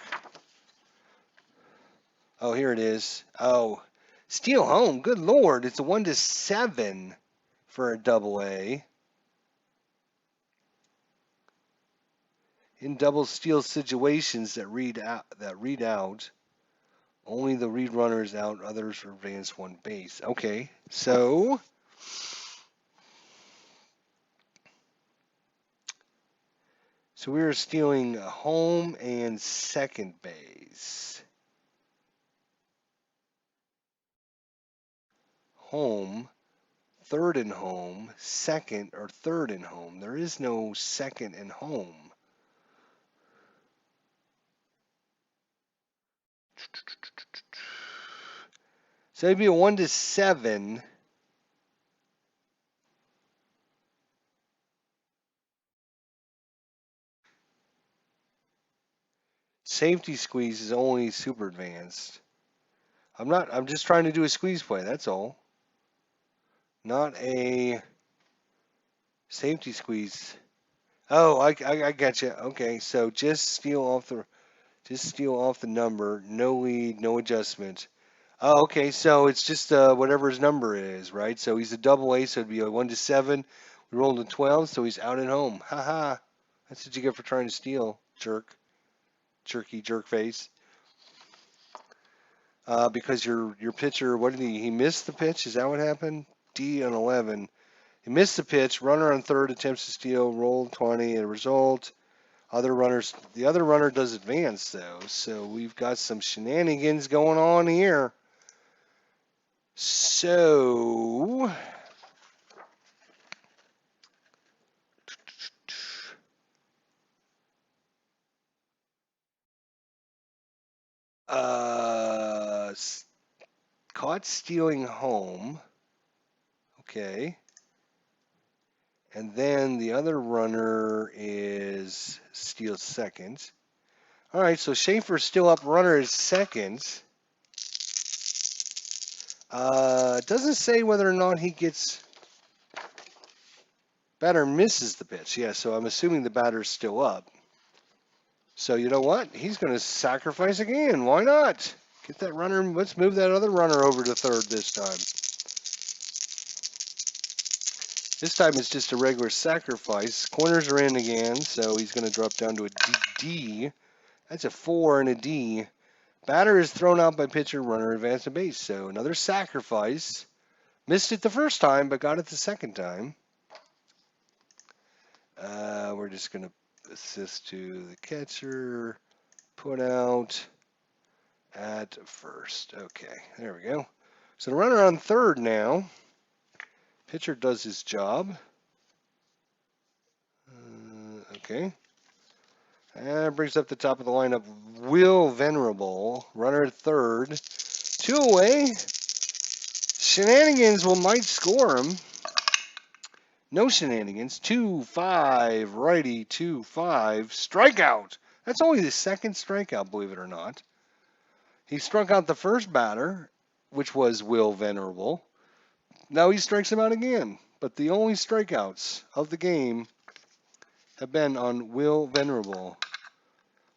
Oh, here it is. Oh, steal home. Good Lord. It's a 1-7 for a double A. In double steal situations that read out, only the read runner is out, others advance one base. Okay, so we are stealing home and second base. Home, third and home, second or third and home. There is no second and home. So it'd be a 1-7. Safety squeeze is only super advanced. I'm just trying to do a squeeze play, that's all. Not a safety squeeze. Oh, I got you. Okay, so just steal off the number, no lead, no adjustment. Oh, okay, so it's just whatever his number is, right? So he's a double A, so it'd be a 1-7. We rolled a 12, so he's out and home. Haha. That's what you get for trying to steal, jerk. Jerk face. Because your pitcher, what did he missed the pitch? Is that what happened? D on 11. He missed the pitch. Runner on third attempts to steal. Rolled 20. A result. The other runner does advance though. So we've got some shenanigans going on here. So caught stealing home. Okay. And then the other runner is steals second. All right, so Schaefer's still up. Runner is second. Doesn't say whether or not he gets. Batter misses the pitch. Yeah, so I'm assuming the batter's still up. So you know what? He's going to sacrifice again. Why not? Get that runner. Let's move that other runner over to third this time. This time it's just a regular sacrifice. Corners are in again, so he's going to drop down to a D. That's a 4 and a D. Batter is thrown out by pitcher, runner advanced to base. So another sacrifice. Missed it the first time, but got it the second time. We're just going to assist to the catcher. Put out at first. Okay, there we go. So the runner on third now. Pitcher does his job. Okay. And brings up the top of the lineup. Will Venerable. Runner at third. 2 away. Shenanigans might score him. No shenanigans. 2-5. Righty. 2-5. Strikeout. That's only the second strikeout, believe it or not. He struck out the first batter, which was Will Venerable. Now he strikes him out again. But the only strikeouts of the game have been on Will Venerable.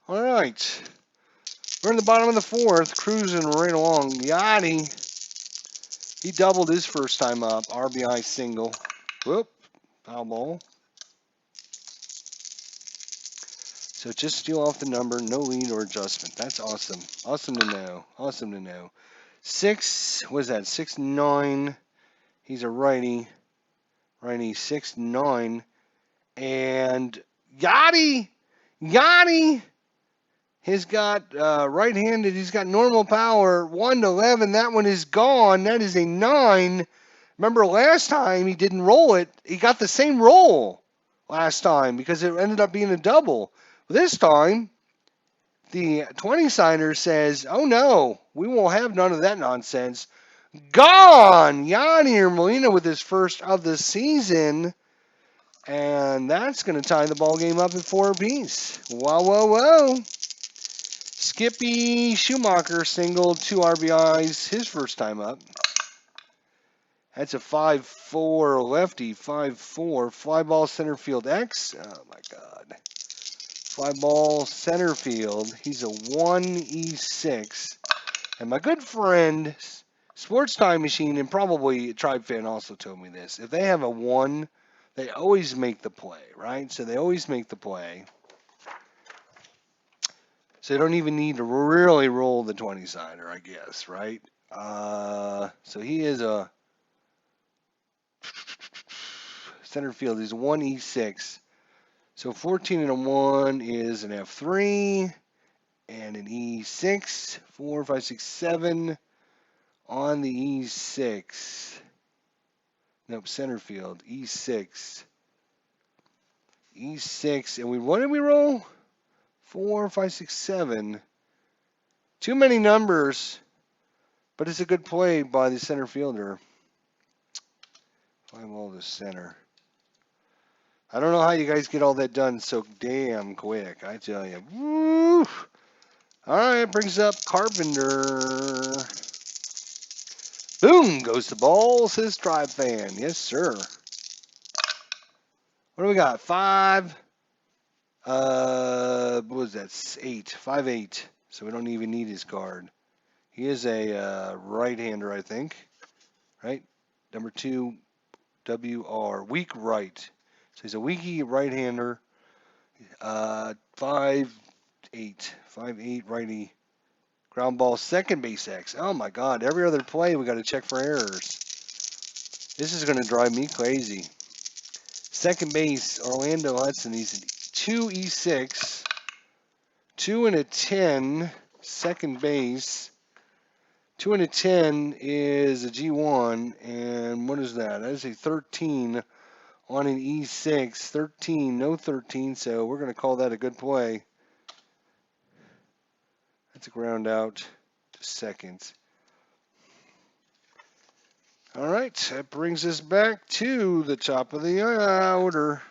All right. We're in the bottom of the fourth, cruising right along. Yachty. He doubled his first time up. RBI single. Whoop. Foul ball. So just steal off the number, no lead or adjustment. That's awesome. Awesome to know. Awesome to know. 6, what is that? 6'9". He's a righty. Righty 6'9". And Yachty. He's got right-handed. He's got normal power. 1 to 11. That one is gone. That is a 9. Remember last time he didn't roll it. He got the same roll last time because it ended up being a double. This time, the 20-signer says, oh no, we won't have none of that nonsense. Gone! Yadier Molina with his first of the season. And that's going to tie the ball game up at 4 apiece. Whoa. Skippy Schumacher singled 2 RBIs his first time up. That's a 5-4 lefty, 5-4. Fly ball center field X. Oh my God. Fly ball center field. He's a 1E6. And my good friend, Sports Time Machine, and probably Tribe Fan also told me this. If they have a 1, they always make the play, right? So they always make the play. So they don't even need to really roll the 20-signer, I guess, right? So he is a center field. He's a 1E6. So 14 and a 1 is an F3 and an E6. 4, 5, 6, 7 on the E6. Nope, center field. E6. E6. And what did we roll? 4, 5, 6, 7. Too many numbers, but it's a good play by the center fielder. Fly ball to center. I don't know how you guys get all that done so damn quick, I tell you. Woo! All right, brings up Carpenter. Boom goes the ball, says Tribe Fan. Yes, sir. What do we got? 5. What was that? 8. 5-8. So we don't even need his card. He is a right-hander, I think. Right? Number 2, WR. Weak right. So he's a weaky right-hander. 5-8. 5-8 righty. Ground ball, second base X. Oh my God. Every other play we got to check for errors. This is going to drive me crazy. Second base, Orlando Hudson. He's 2E6. 2 and a 10. Second base. 2 and a 10 is a G1. And what is that? That is a 13 on an E6. 13, no 13. So we're going to call that a good play. That's a ground out to second. All right, that brings us back to the top of the order.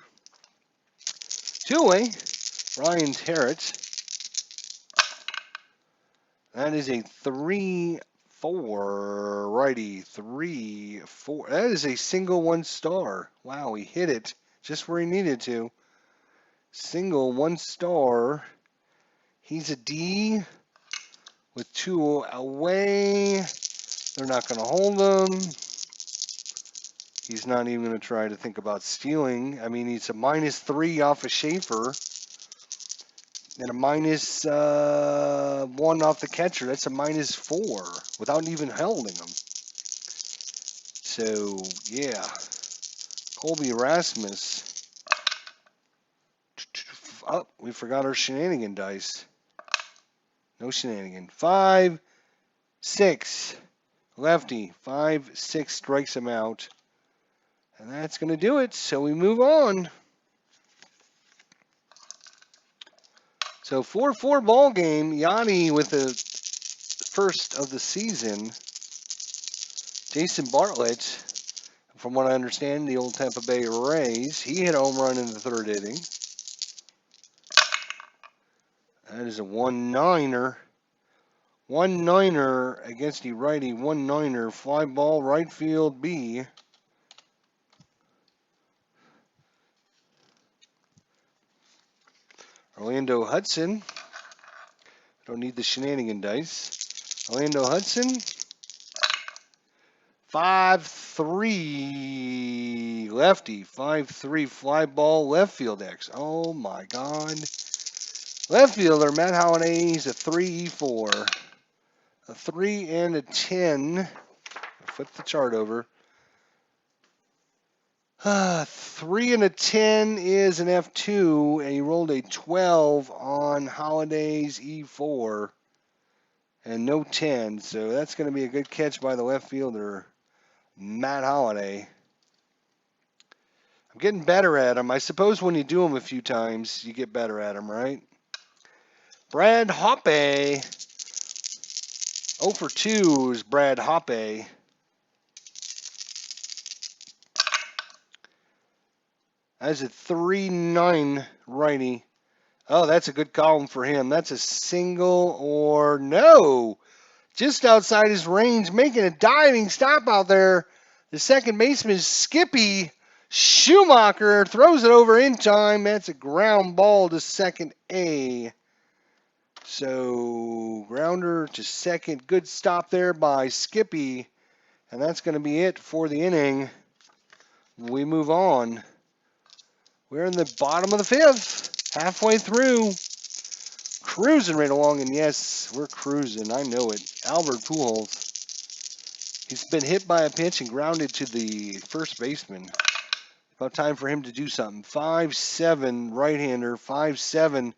Two-way, Ryan Terrett. That is a 3-4 righty. 3-4. That is a single 1-star. Wow, he hit it just where he needed to. Single 1-star. He's a D with 2 away. They're not going to hold him. He's not even going to try to think about stealing. I mean, he's a -3 off of Schaefer. And a -1 off the catcher. That's a -4 without even holding him. So, yeah. Colby Rasmus. Oh, we forgot our shenanigan dice. No shenanigan. 5-6. Lefty. 5-6 strikes him out. And that's going to do it. So we move on. So 4-4 ball game. Yanni with the first of the season. Jason Bartlett, from what I understand, the old Tampa Bay Rays. He hit a home run in the 3rd inning. That is a 1-9er. 1-9er against the righty. 1-9er. Fly ball right field B. Orlando Hudson. Don't need the shenanigan dice. Orlando Hudson. 5-3 lefty. 5-3 fly ball left field X. Oh my God. Left fielder, Matt Holliday, he's a 3E4. A 3 and a 10. Flip the chart over. 3 and a 10 is an F2, and he rolled a 12 on Holliday's E4. And no 10, so that's going to be a good catch by the left fielder, Matt Holliday. I'm getting better at him. I suppose when you do them a few times, you get better at him, right? Brad Hoppe. 0 for 2 is Brad Hoppe. That's a 3-9 righty. Oh, that's a good column for him. That's a single or no. Just outside his range, making a diving stop out there. The second baseman, Skippy Schumacher, throws it over in time. That's a ground ball to second A. So, grounder to second. Good stop there by Skippy. And that's going to be it for the inning. We move on. We're in the bottom of the fifth. Halfway through. Cruising right along. And yes, we're cruising. I know it. Albert Pujols. He's been hit by a pitch and grounded to the first baseman. About time for him to do something. 5-7 right-hander. 5-7.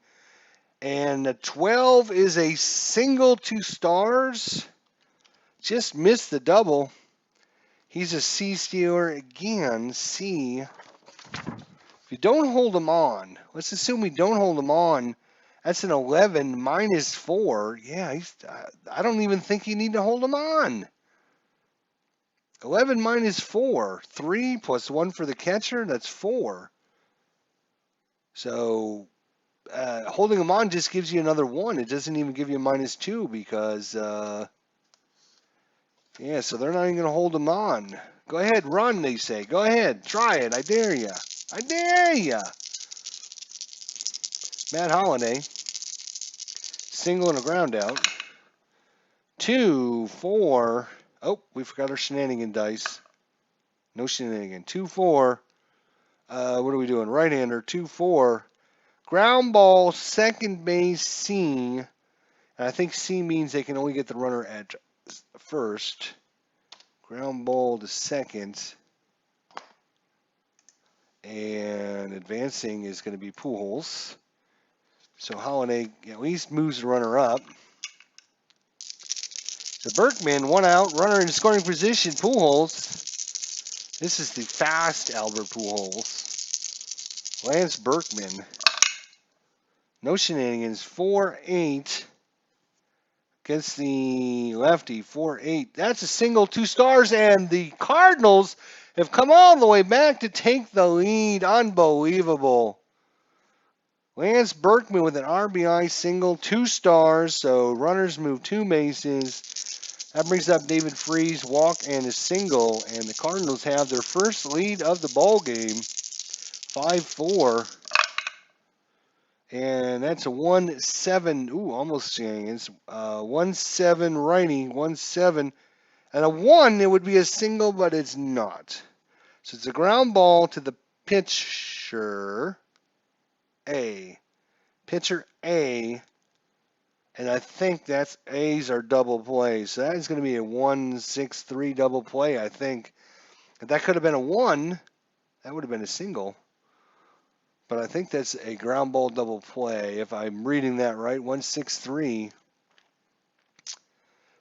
And a 12 is a single 2 stars. Just missed the double. He's a C stealer again. C. If you don't hold him on, let's assume we don't hold him on. That's an 11 -4. Yeah, I don't even think you need to hold him on. 11 -4. 3 plus 1 for the catcher, that's 4. So holding him on just gives you another 1. It doesn't even give you a -2 because, yeah, so they're not even going to hold him on. Go ahead, run, they say. Go ahead, try it. I dare you. I dare you. Matt Holliday. Single and a ground out. 2, 4. Oh, we forgot our shenanigan dice. No shenanigan. 2-4. What are we doing? Right-hander. 2-4. Ground ball, second base, C. And I think C means they can only get the runner at first. Ground ball to second. And advancing is going to be Pujols. So Holliday at least moves the runner up. So Berkman, 1 out, runner in scoring position, Pujols. This is the fast Albert Pujols. Lance Berkman. No shenanigans. 4-8 against the lefty. 4-8. That's a single 2 stars, and the Cardinals have come all the way back to take the lead. Unbelievable. Lance Berkman with an RBI single, 2 stars, so runners move 2 bases. That brings up David Freese, walk and a single, and the Cardinals have their first lead of the ball game, 5-4. And that's a 1-7. Ooh, almost saying it's 1-7 righty, 1-7, and a 1. It would be a single, but it's not. So it's a ground ball to the pitcher A. Pitcher A. And I think that's A's are double play. So that is going to be a 1-6-3 double play, I think. If that could have been a 1, that would have been a single. But I think that's a ground ball double play, if I'm reading that right. 1-6-3.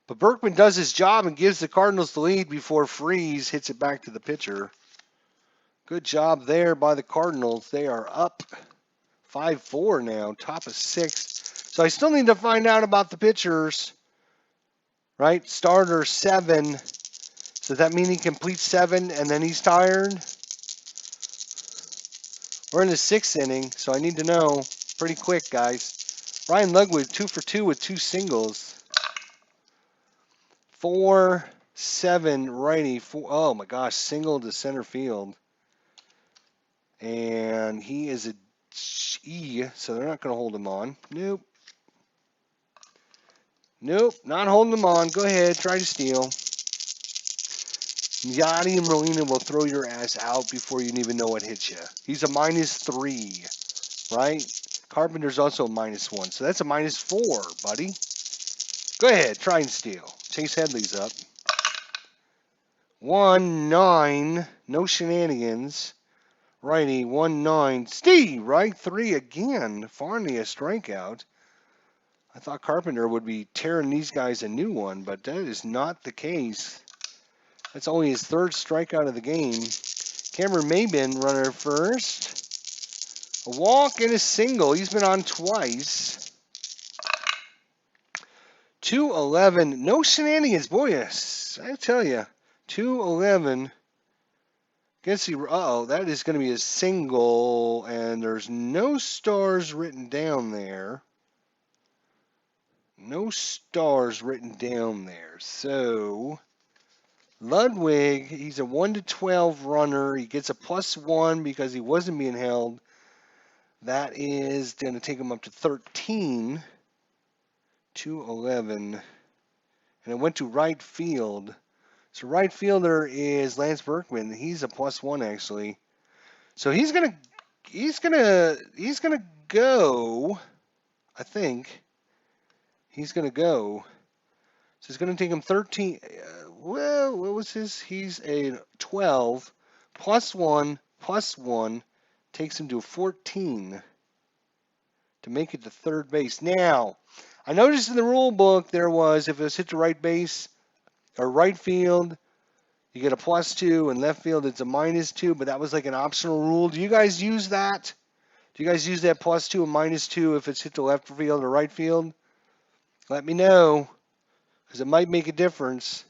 But Berkman does his job and gives the Cardinals the lead before Freese hits it back to the pitcher. Good job there by the Cardinals. They are up 5-4 now, top of 6. So I still need to find out about the pitchers, right? Starter 7. So does that mean he completes 7 and then he's tired? We're in the 6th inning, so I need to know pretty quick, guys. Ryan Ludwig, 2 for 2 with 2 singles. 4-7 righty. Oh my gosh, single to center field. And he is a E, so they're not going to hold him on. Nope. Nope, not holding him on. Go ahead, try to steal. Yachty and Molina will throw your ass out before you even know what hits you. He's a -3, right? Carpenter's also a -1, so that's a -4, buddy. Go ahead, try and steal. Chase Headley's up. 1-9, no shenanigans. Righty, 1-9. Steve, right? 3 again. Farney, a strikeout. I thought Carpenter would be tearing these guys a new one, but that is not the case. That's only his 3rd strikeout of the game. Cameron Maybin, runner first. A walk and a single. He's been on twice. 2-11. No shenanigans. Boy, yes, I tell you. 2-11. Uh-oh, that is going to be a single, and there's no stars written down there. No stars written down there. So, Ludwig, he's a 1-12 runner. He gets a +1 because he wasn't being held. That is going to take him up to 13. 2-11. And it went to right field. So right fielder is Lance Berkman. He's a +1 actually. So he's gonna go. I think he's gonna go. So it's gonna take him 13. Well, what was his? He's a 12 +1 takes him to 14 to make it to third base. Now, I noticed in the rule book there was if it was hit to right base or right field, you get a +2, and left field it's a -2, but that was like an optional rule. Do you guys use that? Do you guys use that +2 and -2 if it's hit to left field or right field? Let me know, because it might make a difference.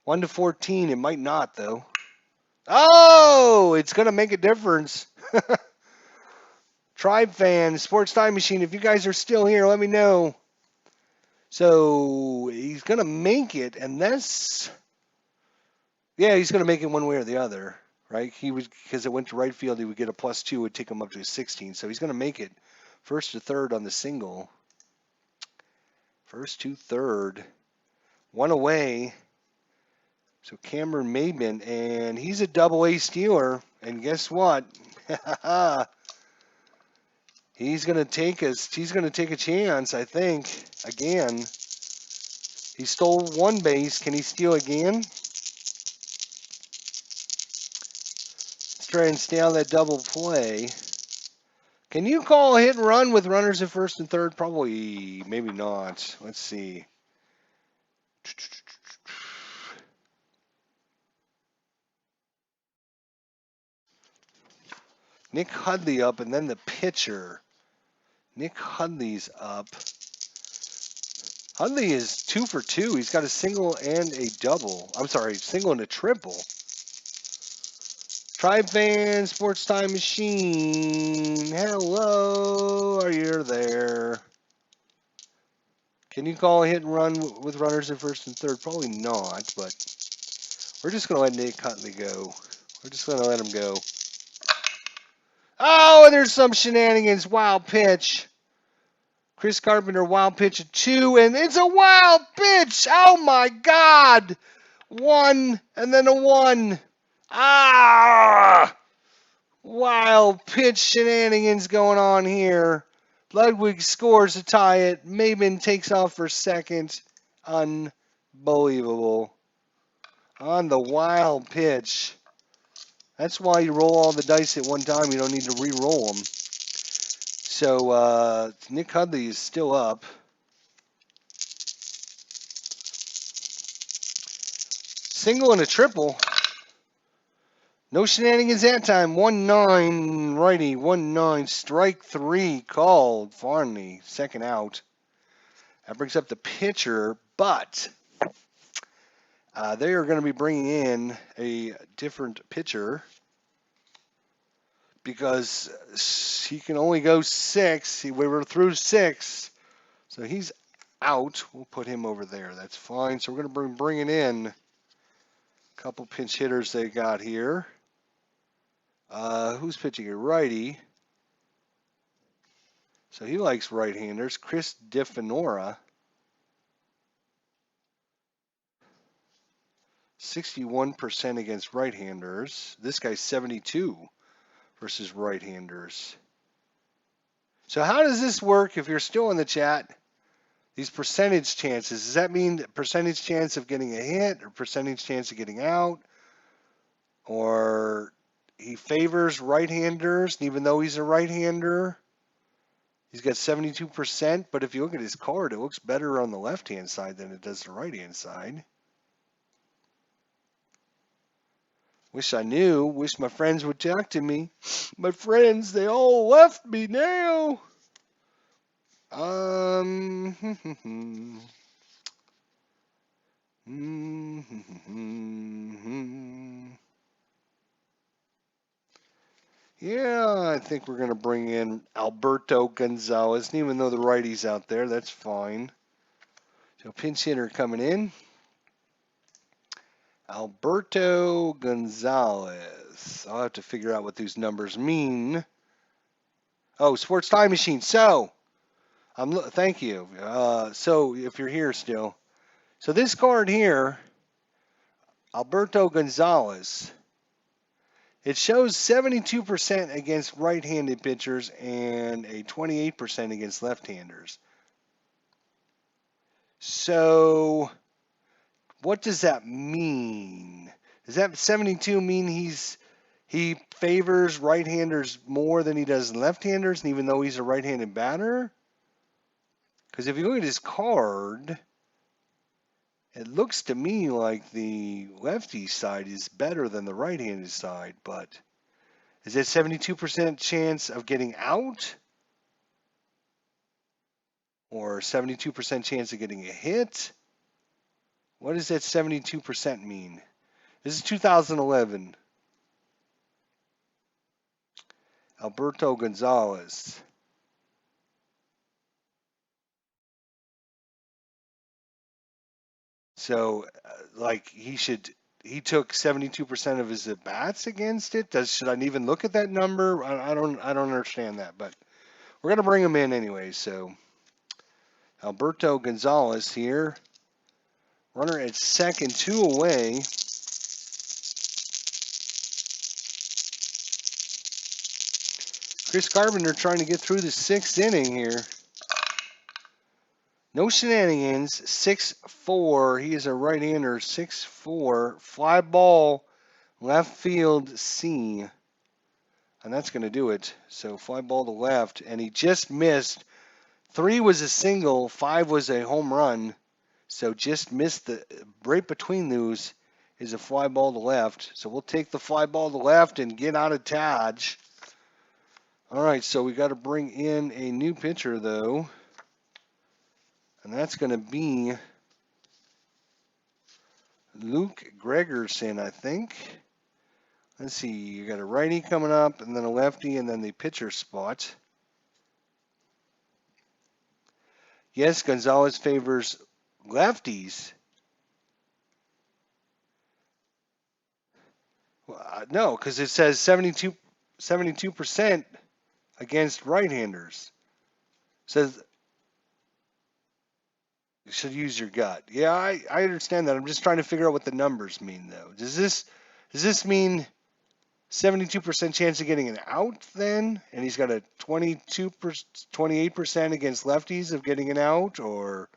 1-14, it might not, though. Oh, it's going to make a difference. Tribe fans, Sports Time Machine, if you guys are still here, let me know. So he's going to make it, and that's... Yeah, he's going to make it one way or the other, right? He was, because it went to right field, he would get a +2, would take him up to a 16. So he's going to make it first to third on the single. First to third. One away. So Cameron Maybin, and he's a double-A stealer. And guess what? He's going to take a chance, I think, again. He stole one base. Can he steal again? Try and stay on that double play. Can you call a hit and run with runners at first and third? Probably, maybe not. Let's see. Nick Hudley up, and then the pitcher. Nick Hudley's up. Hudley is 2 for 2. He's got a single and a double. I'm sorry, single and a triple. Tribe fan, Sports Time Machine. Hello, are you there? Can you call a hit and run with runners at first and third? Probably not, but we're just going to let Nick Hudley go. We're just going to let him go. Oh, and there's some shenanigans. Wild pitch. Chris Carpenter, wild pitch at 2, and it's a wild pitch. Oh, my God. 1, and then a 1. Ah! Wild pitch shenanigans going on here. Ludwig scores to tie it. Maybin takes off for second. Unbelievable. On the wild pitch. That's why you roll all the dice at one time. You don't need to re-roll them. So Nick Hudley is still up. Single and a triple. No shenanigans that time. 1-9 righty. 1-9. Strike 3 called. Farney, second out. That brings up the pitcher, but they are going to be bringing in a different pitcher because he can only go 6. We were through 6, so he's out. We'll put him over there. That's fine. So we're going to bring it in a couple pinch hitters they got here. Who's pitching a righty? So he likes right-handers. Chris DeFenora. 61% against right-handers. This guy's 72 versus right-handers. So how does this work if you're still in the chat? These percentage chances, does that mean percentage chance of getting a hit or percentage chance of getting out? Or he favors right-handers, and even though he's a right-hander, he's got 72%, but if you look at his card, it looks better on the left-hand side than it does the right-hand side. Wish I knew. Wish my friends would talk to me. My friends, they all left me now. Yeah, I think we're going to bring in Alberto Gonzalez. And even though the righty's out there, that's fine. So pinch hitter coming in. Alberto Gonzalez. I'll have to figure out what these numbers mean. Oh, Sports Time Machine. So, thank you. So, if you're here still. So this card here, Alberto Gonzalez, it shows 72% against right-handed pitchers and a 28% against left-handers. So what does that mean? Does that 72 mean he favors right-handers more than he does left-handers, and even though he's a right-handed batter? Because if you look at his card, it looks to me like the lefty side is better than the right-handed side, but is that 72% chance of getting out? Or 72% chance of getting a hit? What does that 72% mean? This is 2011. Alberto Gonzalez. So, like, he took 72% of his at bats against it. Should I even look at that number? I don't understand that, but we're gonna bring him in anyway. So, Alberto Gonzalez here, runner at second, 2 away. Chris Carpenter trying to get through the 6th inning here. No shenanigans. 6-4. He is a right-hander. 6-4. Fly ball. Left field C. And that's going to do it. So fly ball to left. And he just missed. 3 was a single. 5 was a home run. So just missed the right between those is a fly ball to left. So we'll take the fly ball to left and get out of Dodge. All right, so we got to bring in a new pitcher, though. And that's going to be Luke Gregerson, I think. Let's see, you got a righty coming up, and then a lefty, and then the pitcher spot. Yes, Gonzalez favors lefties. Well, no, because it says 72% against right-handers. Says you should use your gut. Yeah, I understand that. I'm just trying to figure out what the numbers mean, though. Does this mean 72% chance of getting an out then? And he's got a 28% against lefties of getting an out? Or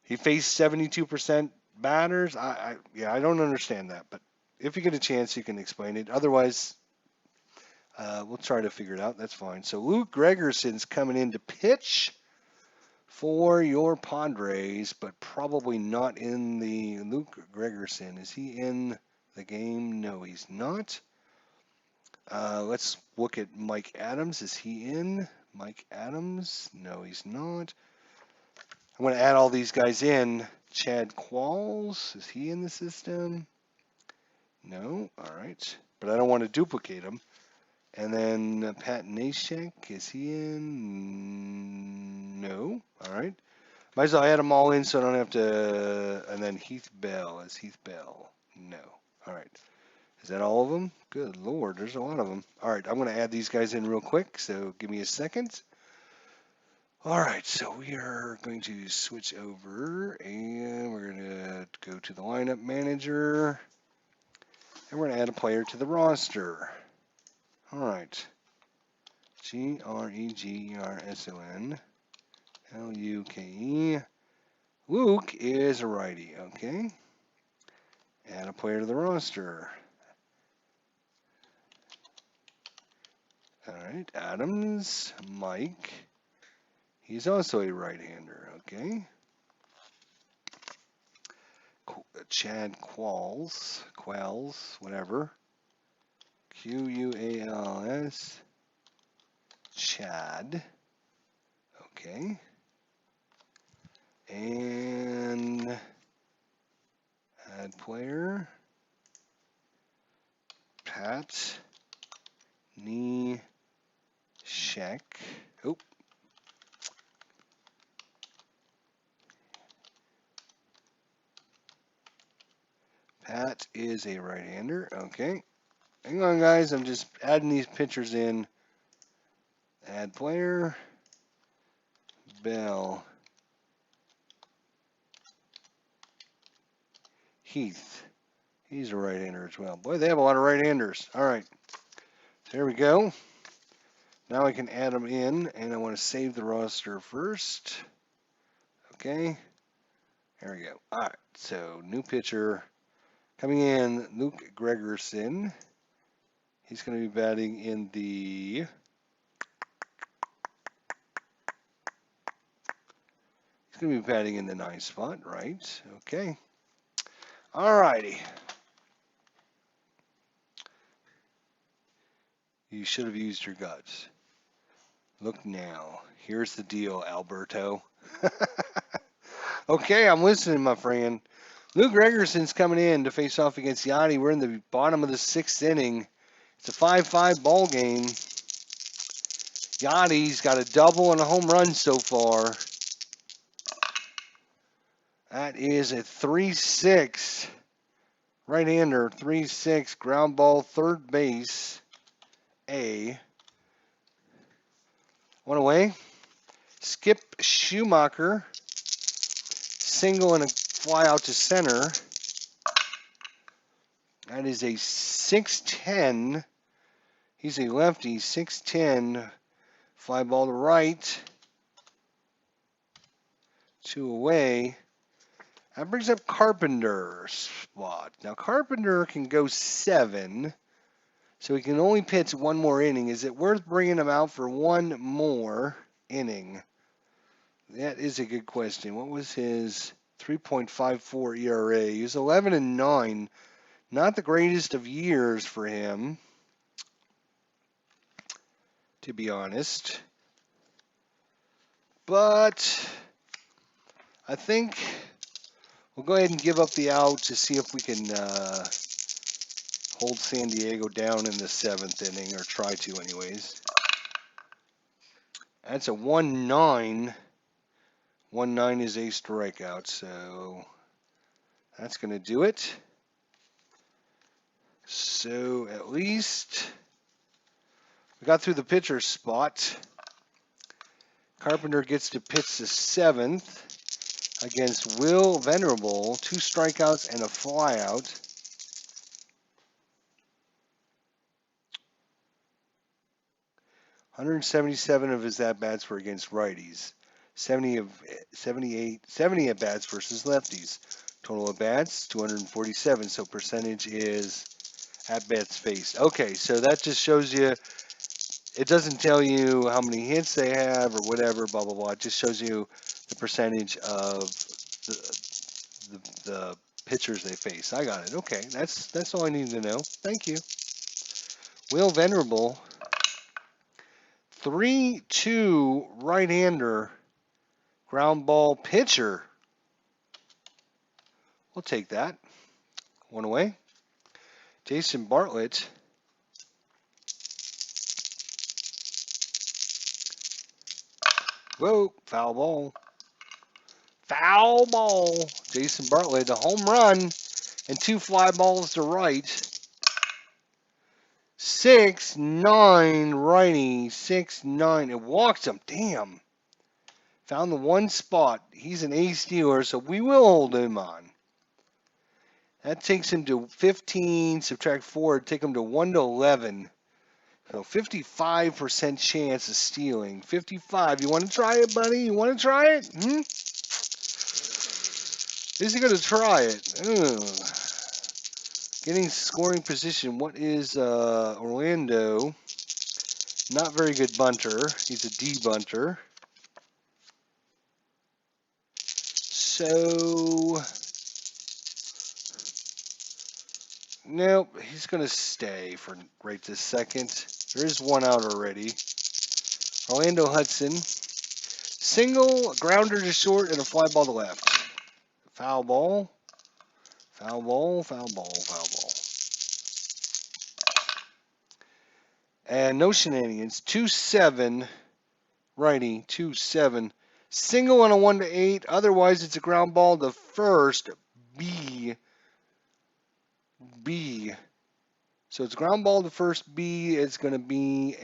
he faced 72% batters? I don't understand that. But if you get a chance, you can explain it. Otherwise, we'll try to figure it out. That's fine. So Luke Gregerson's coming in to pitch for your Padres, but probably not in the Luke Gregerson. Is he in the game? No, he's not. Let's look at Mike Adams. Is he in? Mike Adams? No, he's not. I'm going to add all these guys in. Chad Qualls, is he in the system? No. All right. But I don't want to duplicate him. And then Pat Nashek, is he in? No. All right. Might as well add them all in so I don't have to. And then Heath Bell. Is Heath Bell? No. All right. Is that all of them? Good Lord, there's a lot of them. All right, I'm going to add these guys in real quick, so give me a second. All right, so we are going to switch over, and we're going to go to the lineup manager, and we're going to add a player to the roster. All right. Gregerson. Luke. Luke is a righty. Okay. Add a player to the roster. All right. Adams, Mike. He's also a right-hander. Okay. Chad Qualls, whatever. Quals, Chad. Okay. And add player. Pat Neshek. Oh. Pat is a right-hander. Okay. Hang on, guys. I'm just adding these pitchers in. Add player. Bell. Heath. He's a right-hander as well. Boy, they have a lot of right-handers. All right. There we go. Now I can add them in, and I want to save the roster first. Okay. There we go. All right. So, new pitcher. Coming in, Luke Gregerson. He's going to be batting in the... He's going to be batting in the 9th spot, right? Okay. All righty. You should have used your guts. Look now. Here's the deal, Alberto. Okay, I'm listening, my friend. Luke Gregerson's coming in to face off against Yachty. We're in the bottom of the 6th inning. It's a 5-5 ball game. Yachty's got a double and a home run so far. That is a 3-6. Right-hander, 3-6. Ground ball, third base. A. One away. Skip Schumacher. Single and a fly out to center. That is a 6-10. He's a lefty, 6-10. Fly ball to right. 2 away. That brings up Carpenter's spot. Now, Carpenter can go 7, so he can only pitch 1 more inning. Is it worth bringing him out for 1 more inning? That is a good question. What was his 3.54 ERA? He was 11-9. Not the greatest of years for him, to be honest. But I think we'll go ahead and give up the out to see if we can hold San Diego down in the 7th inning, or try to anyways. That's a 1-9. 1-9 is a strikeout, so that's going to do it. So at least we got through the pitcher spot. Carpenter gets to pitch the 7th against Will Venerable. 2 strikeouts and a flyout. .177 of his at-bats were against righties. 70 at-bats versus lefties. Total at-bats, 247. So percentage is at-bats faced. Okay, so that just shows you, it doesn't tell you how many hits they have or whatever, blah, blah, blah. It just shows you the percentage of the pitchers they face. I got it. Okay, that's all I need to know. Thank you. Will Venerable, 3-2 right-hander, ground ball pitcher. We'll take that. 1 away. Jason Bartlett. Whoa, foul ball. Foul ball. Jason Bartlett, a home run and 2 fly balls to right. 6-9 righty. 6-9. It walks him. Damn. Found the 1 spot. He's an ace stealer, so we will hold him on. That takes him to 15. Subtract 4. Take him to 1-11. So 55% chance of stealing. 55. You want to try it, buddy? You want to try it? Is he going to try it? Ugh. Getting scoring position. What is Orlando? Not very good bunter. He's a D bunter. So, nope, he's going to stay for right this second. There is one out already. Orlando Hudson. Single, grounder to short, and a fly ball to left. Foul ball. Foul ball, foul ball, foul ball. And no shenanigans. 2-7. Righty, 2-7. Single on a 1-8. Otherwise, it's a ground ball to first. B. So it's ground ball to first B. It's going to be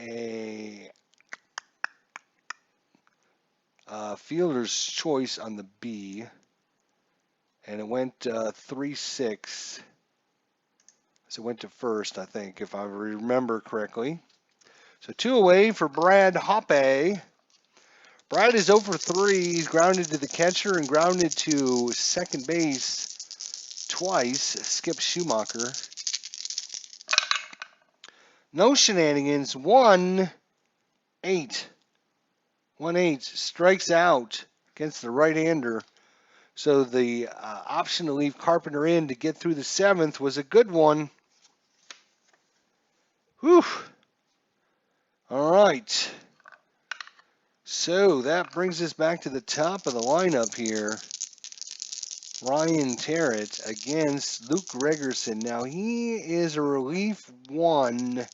a fielder's choice on the B. And it went 3-6. So it went to first, I think, if I remember correctly. So 2 away for Brad Hoppe. Brad is 0 for 3. He's grounded to the catcher and grounded to second base twice. Skip Schumacher. No shenanigans. 1-8. 1-8. Strikes out against the right-hander. So the option to leave Carpenter in to get through the 7th was a good one. Whew. All right. So that brings us back to the top of the lineup here. Ryan Terrett against Luke Gregerson. Now he is a relief 1.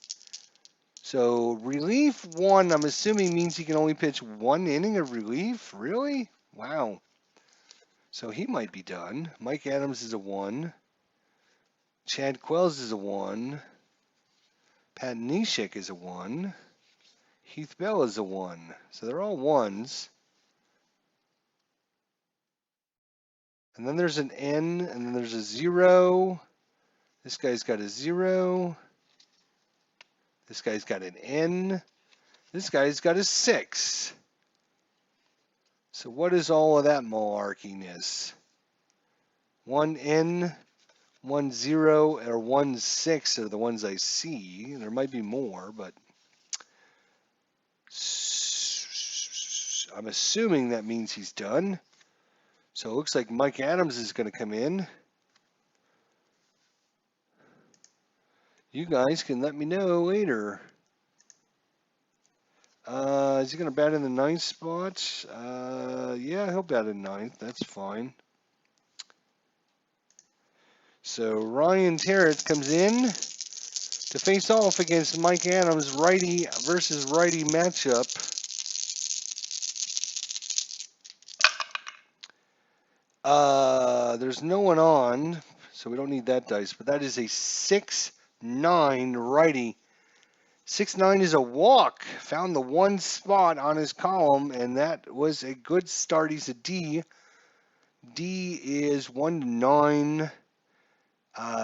So relief 1, I'm assuming means he can only pitch 1 inning of relief? Really? Wow. So he might be done. Mike Adams is a 1. Chad Quells is a 1. Pat Neshek is a 1. Heath Bell is a 1. So they're all 1s. And then there's an N, and then there's a 0. This guy's got a 0. This guy's got an N. This guy's got a 6. So what is all of that malarkiness? 1 N, 1 0, or 1 6 are the ones I see. There might be more, but I'm assuming that means he's done. So it looks like Mike Adams is going to come in. You guys can let me know later. Is he going to bat in the 9th spot? Yeah, he'll bat in 9th. That's fine. So Ryan Terrett comes in to face off against Mike Adams, righty versus righty matchup. There's no one on, so we don't need that dice, but that is a 6-9 righty. 6-9 is a walk. Found the 1 spot on his column, and that was a good start. He's a D. D is 1-9.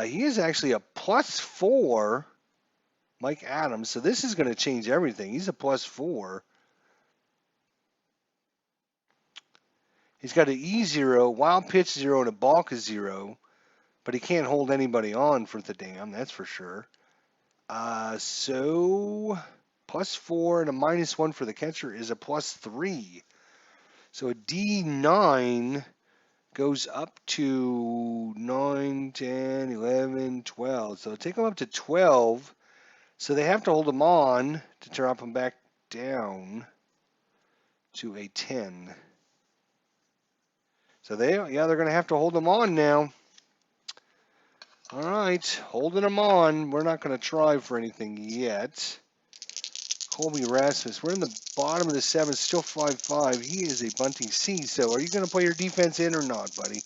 He is actually a +4, Mike Adams. So this is going to change everything. He's a +4. He's got an E0, wild pitch 0, and a balk is 0. But he can't hold anybody on for the damn, that's for sure. So +4 and a -1 for the catcher is a +3. So a D9 goes up to 9, 10, 11, 12. So take him up to 12. So they have to hold him on to drop him back down to a 10. So they're going to have to hold him on now. All right, holding him on. We're not going to try for anything yet. Colby Rasmus, we're in the bottom of the 7th, still 5-5. He is a bunting C. So are you going to play your defense in or not, buddy?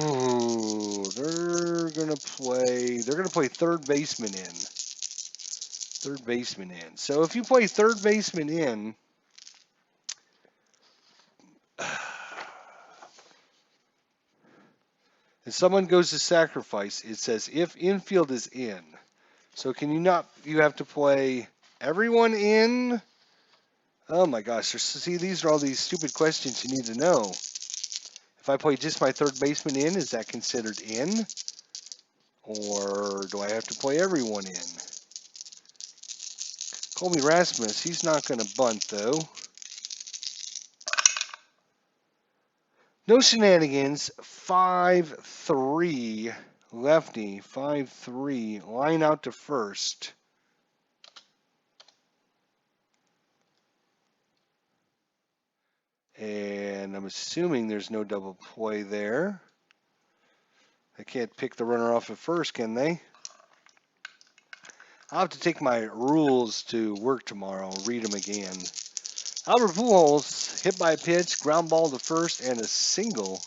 Ooh, they're going to play third baseman in. Third baseman in. So if you play third baseman in, and someone goes to sacrifice, it says if infield is in. So can you not, you have to play everyone in? Oh my gosh, see, these are all these stupid questions you need to know. If I play just my third baseman in, is that considered in? Or do I have to play everyone in? Colby Rasmus, he's not going to bunt though. No shenanigans, 5-3, lefty, 5-3, line out to first. And I'm assuming there's no double play there. They can't pick the runner off at first, can they? I'll have to take my rules to work tomorrow, read them again. Albert Pujols hit by a pitch, ground ball to first, and a single.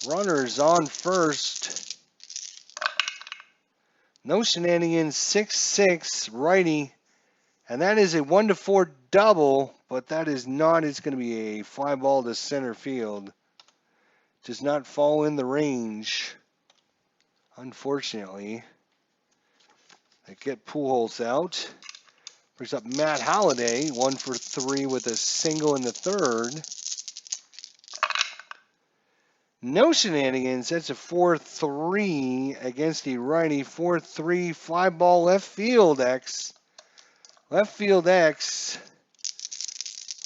Runners on first. No shenanigans, 6-6, righty. And that is a 1-4 double, but that is not, it's going to be a fly ball to center field. Does not fall in the range, unfortunately. They get Pujols out. Brings up Matt Holliday, 1-for-3 with a single in the third. No shenanigans. That's a 4-3 against the righty. 4-3 fly ball left field X. Left field X.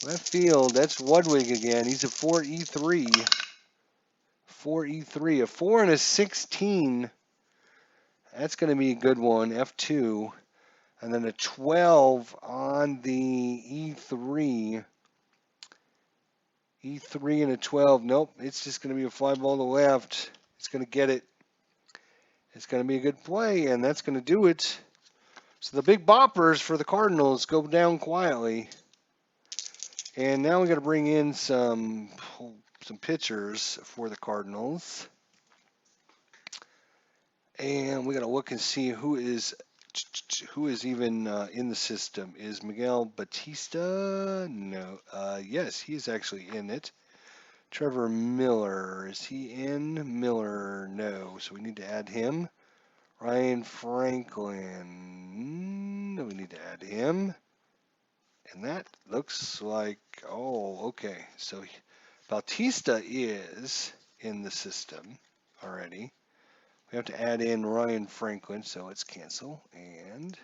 Left field. That's Ludwig again. He's a 4E3. 4E3. A 4 and a 16. That's going to be a good one. F2. And then a 12 on the E3. E3 and a 12. Nope, it's just going to be a fly ball to left. It's going to get it. It's going to be a good play, and that's going to do it. So the big boppers for the Cardinals go down quietly. And now we got to bring in some pitchers for the Cardinals. And we got to look and see who is even in the system. Is Miguel Batista? No. Yes, he's actually in it. Trevor Miller, is he in? Miller, no. So we need to add him. Ryan Franklin, we need to add him. And that looks like, oh, okay. So Bautista is in the system already. We have to add in Ryan Franklin, so let's cancel. And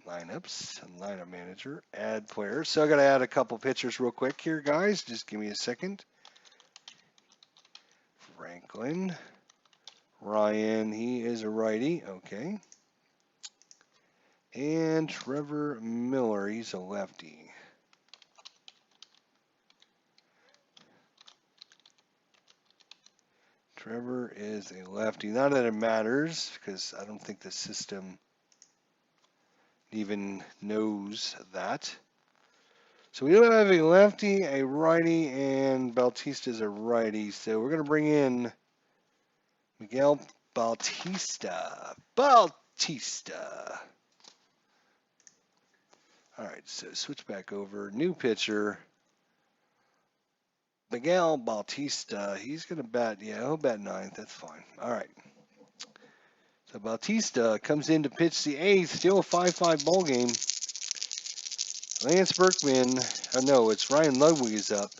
lineups, and lineup manager, add players. So I got to add a couple pitchers real quick here, guys. Just give me a second. Franklin. Ryan, he is a righty. Okay. And Trevor Miller, he's a lefty. Trevor is a lefty. Not that it matters, because I don't think the system even knows that. So we do have a lefty, a righty, and Bautista's a righty. So we're going to bring in Miguel Bautista. Bautista. All right, so switch back over. New pitcher. Miguel Bautista. He's going to bat, yeah, he'll bat ninth. That's fine. All right. So Bautista comes in to pitch the eighth. Still a 5-5 ball game. Lance Berkman. Oh, no, it's Ryan Ludwig is up.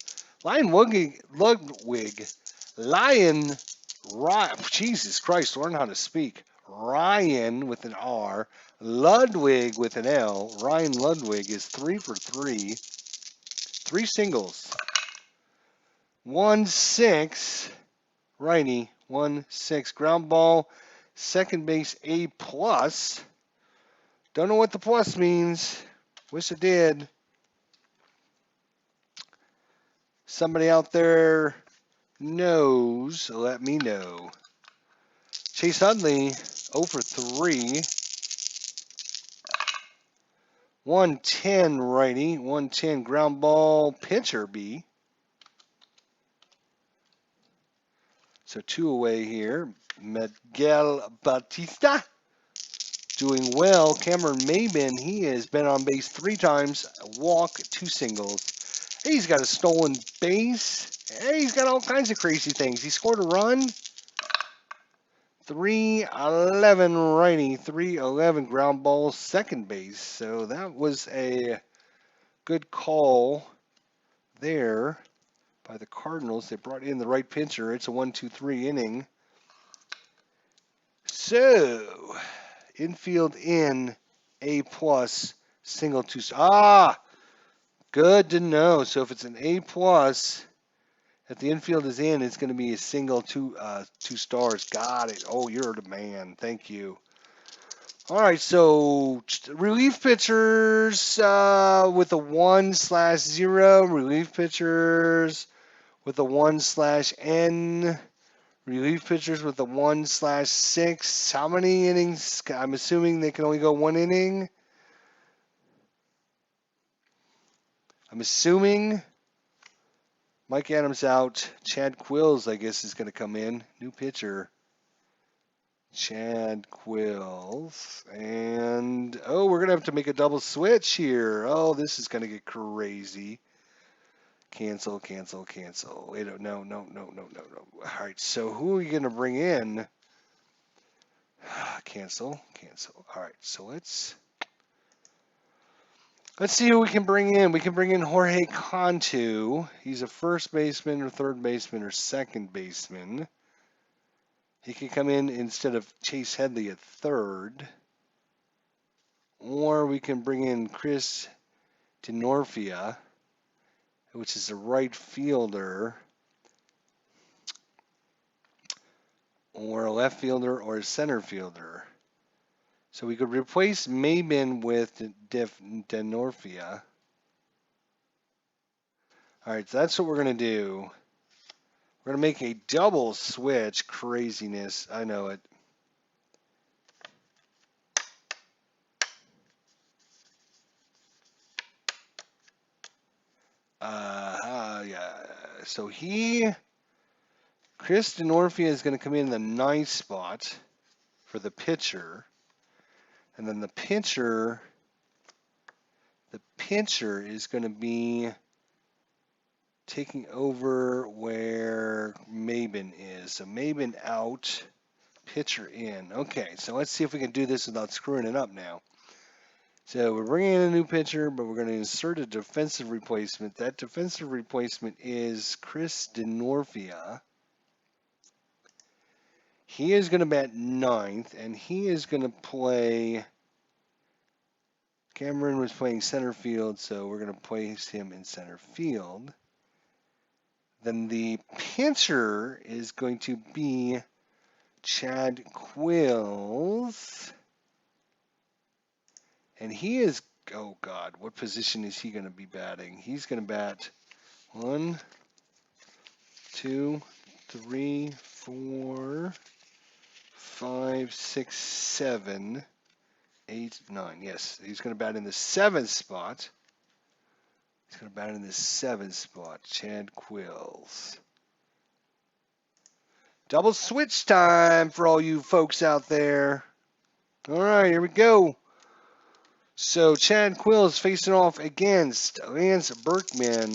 Jesus Christ, learn how to speak. Ryan with an R, Ludwig with an L. Ryan Ludwig is 3 for 3. 3 singles. 1-6. Righty. 1-6. Ground ball. Second base A+. Don't know what the plus means. Wish it did. Somebody out there knows. Let me know. Chase Utley, 0 for 3. 110 righty, 110 ground ball, pitcher B. So 2 away here. Miguel Bautista doing well. Cameron Maben, he has been on base 3 times, a walk, 2 singles. He's got a stolen base. He's got all kinds of crazy things. He scored a run. 311 righty, 311 ground ball, second base. So that was a good call there by the Cardinals. They brought in the right pitcher. It's a 1-2-3 inning. So, infield in, A plus, single two. Good to know. So if it's an A plus, if the infield is in, it's going to be a single two stars. Got it. Oh, you're the man. Thank you. All right, so relief pitchers with a 1/0. Relief pitchers with a 1/N. Relief pitchers with a 1/6. How many innings? I'm assuming they can only go one inning. I'm assuming Mike Adams out. Chad Quills, I guess, is going to come in. New pitcher. Chad Quills. And, oh, we're going to have to make a double switch here. Oh, this is going to get crazy. Cancel, cancel, cancel. Wait, no. All right, so who are we going to bring in? Cancel, cancel. All right, so let's see who we can bring in. We can bring in Jorge Cantu. He's a first baseman or third baseman or second baseman. He can come in instead of Chase Headley at third. Or we can bring in Chris Denorfia, which is a right fielder, or a left fielder, or a center fielder. So we could replace Maben with Denorfia. All right, so that's what we're going to do. We're going to make a double switch. Craziness. I know it. Yeah. So Chris Denorfia is going to come in the ninth spot for the pitcher. And then the pitcher is going to be taking over where Maben is. So Maben out, pitcher in. Okay, so let's see if we can do this without screwing it up now. So we're bringing in a new pitcher, but we're going to insert a defensive replacement. That defensive replacement is Chris Denorfia. He is going to bat ninth, and he is going to play. Cameron was playing center field, so we're going to place him in center field. Then the pitcher is going to be Chad Quills. And he is, oh God, what position is he going to be batting? He's going to bat 1, 2, 3, 4, 5, 6, 7, 8, 9. Yes, he's going to bat in the 7th spot. He's going to bat in the 7th spot, Chad Quills. Double switch time for all you folks out there. All right, here we go. So Chad Quills facing off against Lance Berkman.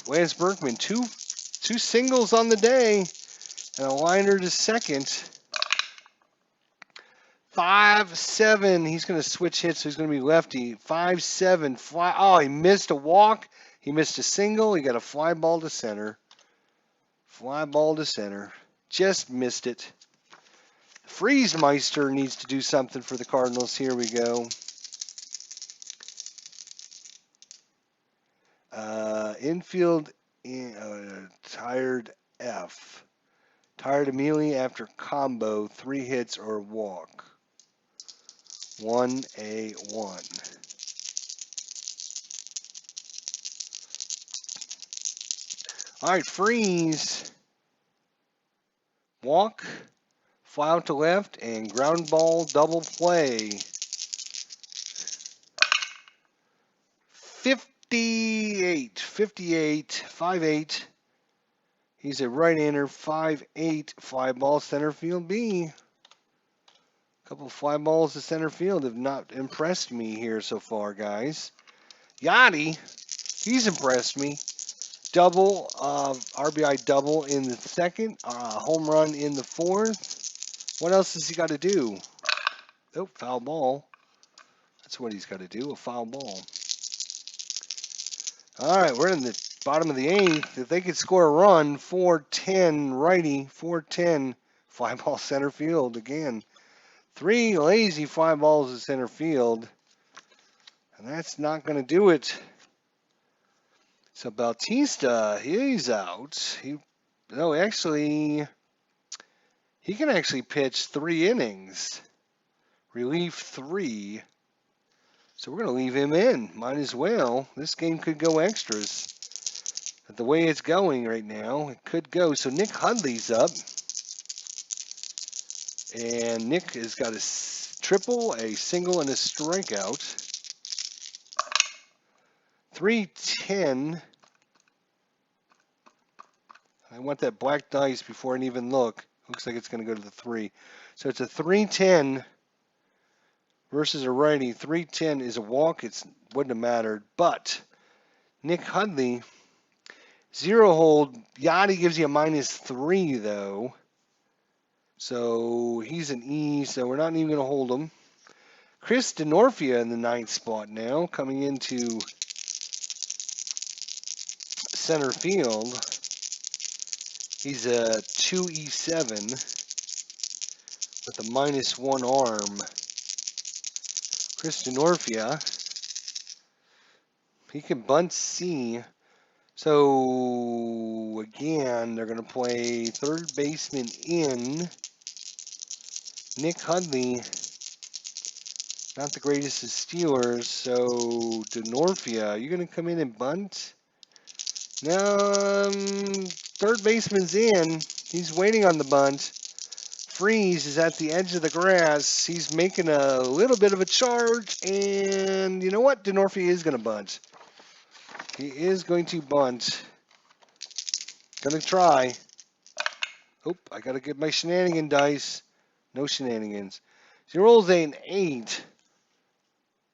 Lance Berkman, two singles on the day and a liner to second. 5-7. He's going to switch hits, so he's going to be lefty. 5-7. Fly. Oh, he missed a walk. He missed a single. He got a fly ball to center. Fly ball to center. Just missed it. Friesmeister needs to do something for the Cardinals. Here we go. Infield, tired F. Tired immediately after combo, 3 hits or walk. 1A1. All right, freeze. Walk, fly out to left, and ground ball double play. 58, 5-8. He's a right-hander, 5-8, fly ball, center field B. A couple of fly balls to center field have not impressed me here so far, guys. Yachty, he's impressed me. double, RBI double in the second, home run in the fourth. What else has he got to do? Oh, foul ball. That's what he's got to do, a foul ball. All right, we're in the bottom of the eighth. If they could score a run, 4-10 righty, 4-10 fly ball center field again. 3 lazy fly balls in center field, and that's not going to do it. So Bautista, he's out. He can actually pitch 3 innings, relief 3. So we're going to leave him in. Might as well. This game could go extras. But the way it's going right now, it could go. So Nick Hudley's up. And Nick has got a triple, a single, and a strikeout. 3-10. I want that black dice before I even look. Looks like it's going to go to the 3. So it's a 3-10 versus a righty. 3-10 is a walk. It wouldn't have mattered. But Nick Hudley, 0 hold. Yachty gives you a -3, though. So he's an E, so we're not even going to hold him. Chris DeNorfia in the 9th spot now, coming into center field. He's a 2E7 with a -1 arm. Chris DeNorfia, he can bunt C. So again, they're going to play third baseman in. Nick Hudley, not the greatest of Steelers, so DeNorfia, you going to come in and bunt? No, third baseman's in. He's waiting on the bunt. Freeze is at the edge of the grass. He's making a little bit of a charge, and you know what? DeNorfia is going to bunt. He is going to bunt. Going to try. Oh, I got to get my shenanigan dice. No shenanigans. So he rolls an 8.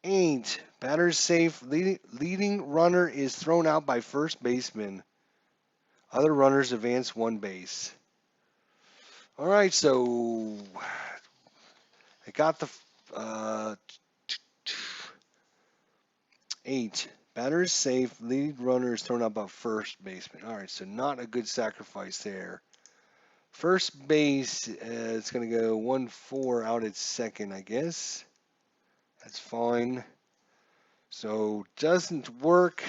8. Batter's safe. Leading runner is thrown out by first baseman. Other runners advance 1 base. All right, so I got the 8. Batter is safe. Lead runner is thrown out by first baseman. All right, so not a good sacrifice there. First base, it's going to go 1-4 out at second, I guess. That's fine. So doesn't work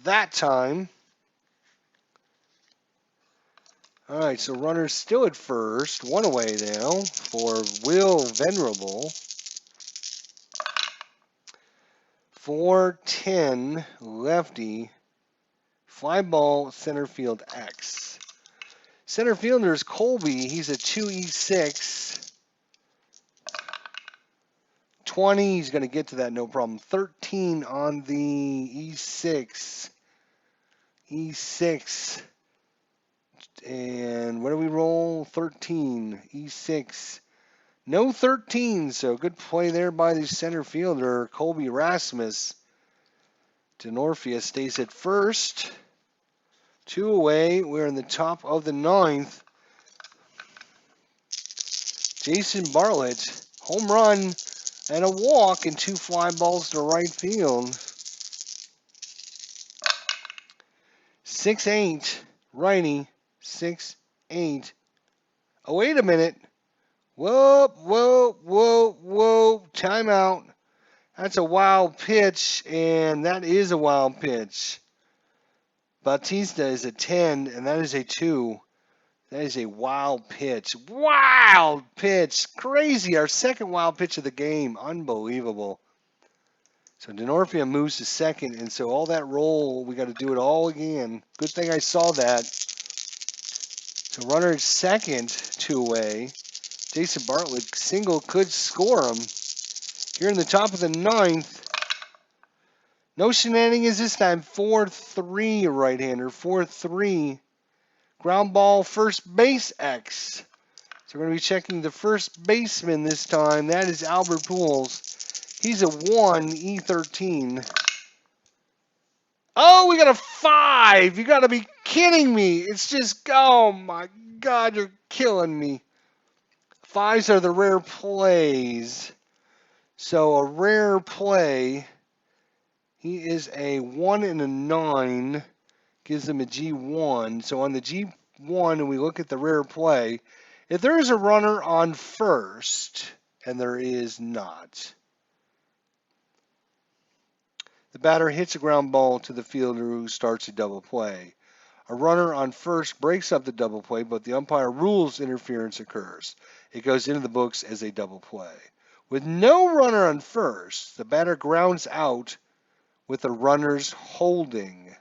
that time. All right, so runner's still at first. 1 away now for Will Venerable. 4-10 lefty. Fly ball center field X. Center fielder is Colby. He's a 2E6. 20. He's going to get to that, no problem. 13 on the E6. E6. And what do we roll? 13. E6. No 13, so good play there by the center fielder, Colby Rasmus. DeNorfia stays at first. 2 away. We're in the top of the 9th. Jason Bartlett, home run and a walk and 2 fly balls to right field. 6-8, righty, 6-8. Oh, wait a minute. Whoa, whoa, whoa, whoa. Timeout. That's a wild pitch, and that is a wild pitch. Bautista is a 10, and that is a 2. That is a wild pitch. Wild pitch. Crazy. Our second wild pitch of the game. Unbelievable. So DeNorfia moves to second, and so all that roll, we got to do it all again. Good thing I saw that. So runner at second, 2 away. Jason Bartlett single could score him. Here in the top of the 9th. No shenanigans this time. 4-3 right-hander. 4-3. Ground ball, first base X. So we're going to be checking the first baseman this time. That is Albert Pujols. He's a 1, E13. Oh, we got a 5. You got to be kidding me. It's just, oh my God, you're killing me. 5s are the rare plays. So a rare play, he is a 1 and a 9, gives him a G1. So on the G1, and we look at the rare play, if there is a runner on first, and there is not, the batter hits a ground ball to the fielder who starts a double play. A runner on first breaks up the double play, but the umpire rules interference occurs. It goes into the books as a double play. With no runner on first, the batter grounds out with the runners holding.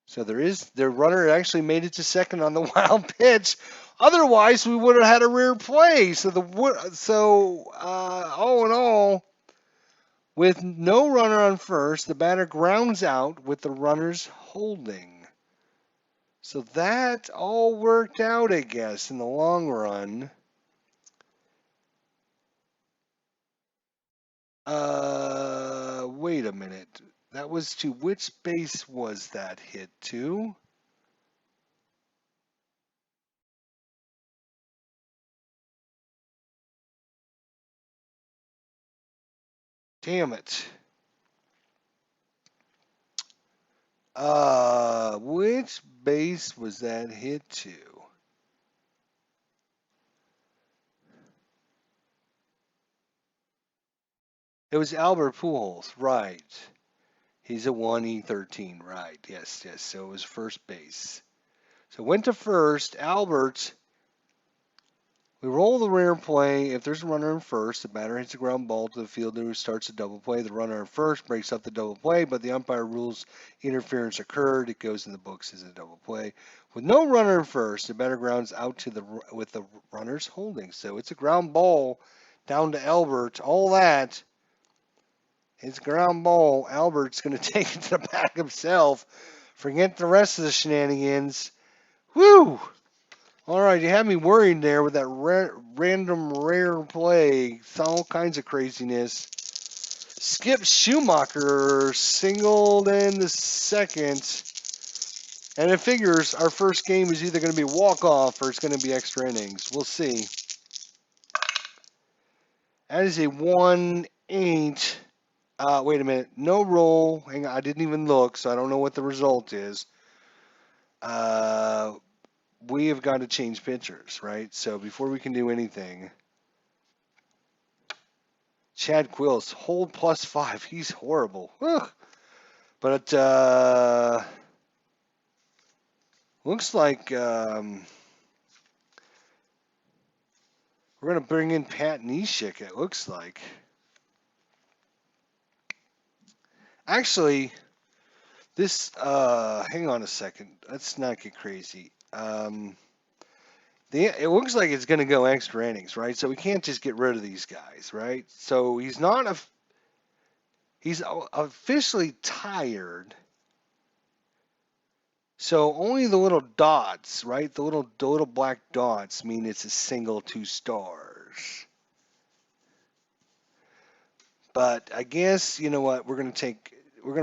So the runner actually made it to second on the wild pitch. Otherwise, we would have had a rare play. All in all, with no runner on first, the batter grounds out with the runners holding. So that all worked out, I guess, in the long run. Wait a minute. That was to which base was that hit to? Damn it. Which base was that hit to? It was Albert Pujols, right. He's a 1E13, right. Yes, yes. So it was first base. So went to first. Albert, we roll the rare play. If there's a runner in first, the batter hits a ground ball to the fielder who starts a double play. The runner in first breaks up the double play, but the umpire rules interference occurred. It goes in the books as a double play. With no runner in first, the batter grounds out with the runners holding. So it's a ground ball down to Albert. All that. It's a ground ball. Albert's going to take it to the back himself. Forget the rest of the shenanigans. Woo! All right, you had me worried there with that random rare play. All kinds of craziness. Skip Schumacher singled in the second. And it figures our first game is either going to be walk-off or it's going to be extra innings. We'll see. That is a 1-8. Wait a minute. No roll. Hang on. I didn't even look, so I don't know what the result is. We have got to change pitchers, right? So before we can do anything, Chad Quills, hold +5. He's horrible. Ugh. But looks like we're going to bring in Pat Neshek, it looks like. Actually, this, hang on a second. Let's not get crazy. It looks like it's going to go extra innings, right? So we can't just get rid of these guys, right? So he's officially tired. So only the little dots, right? The little black dots mean it's a single 2 stars. But I guess you know what we're gonna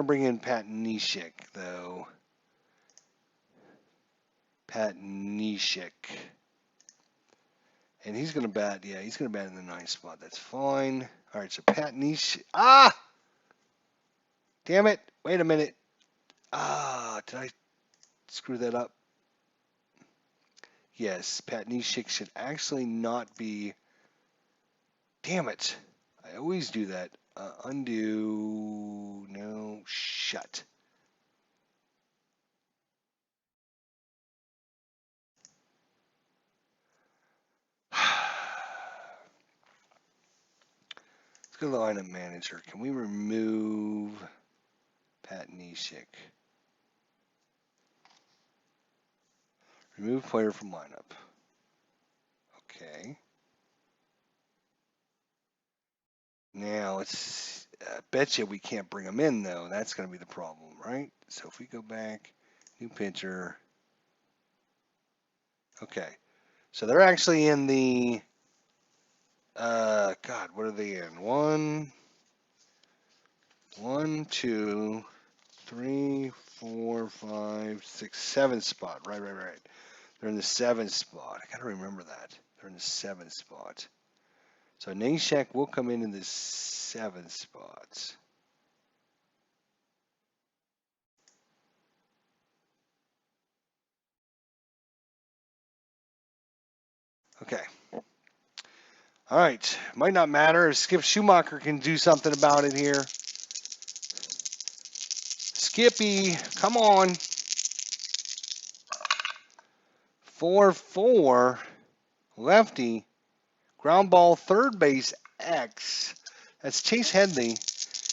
bring in Pat Neshek though. Pat Neshek. And he's gonna bat, yeah, he's gonna bat in the 9th spot. That's fine. Alright, so Pat Neshek. Damn it! Wait a minute. Did I screw that up? Yes, Pat Neshek should actually not be. Damn it. I always do that. Undo. No. Shut. Let's go to the lineup manager. Can we remove Pat Neshek? Remove player from lineup. Okay. Now let's. Bet you we can't bring him in though. That's going to be the problem, right? So if we go back, new pitcher. Okay. So they're actually in the. God, what are they in? 1, 1, 2, 3, 4, 5, 6, 7 spot. Right. They're in the 7 spot. I gotta remember that. They're in the 7 spot. So Nashek will come in the 7 spot. Okay. All right. Might not matter if Skip Schumacher can do something about it here. Skippy, come on. 4-4. Lefty. Ground ball, third base, X. That's Chase Headley.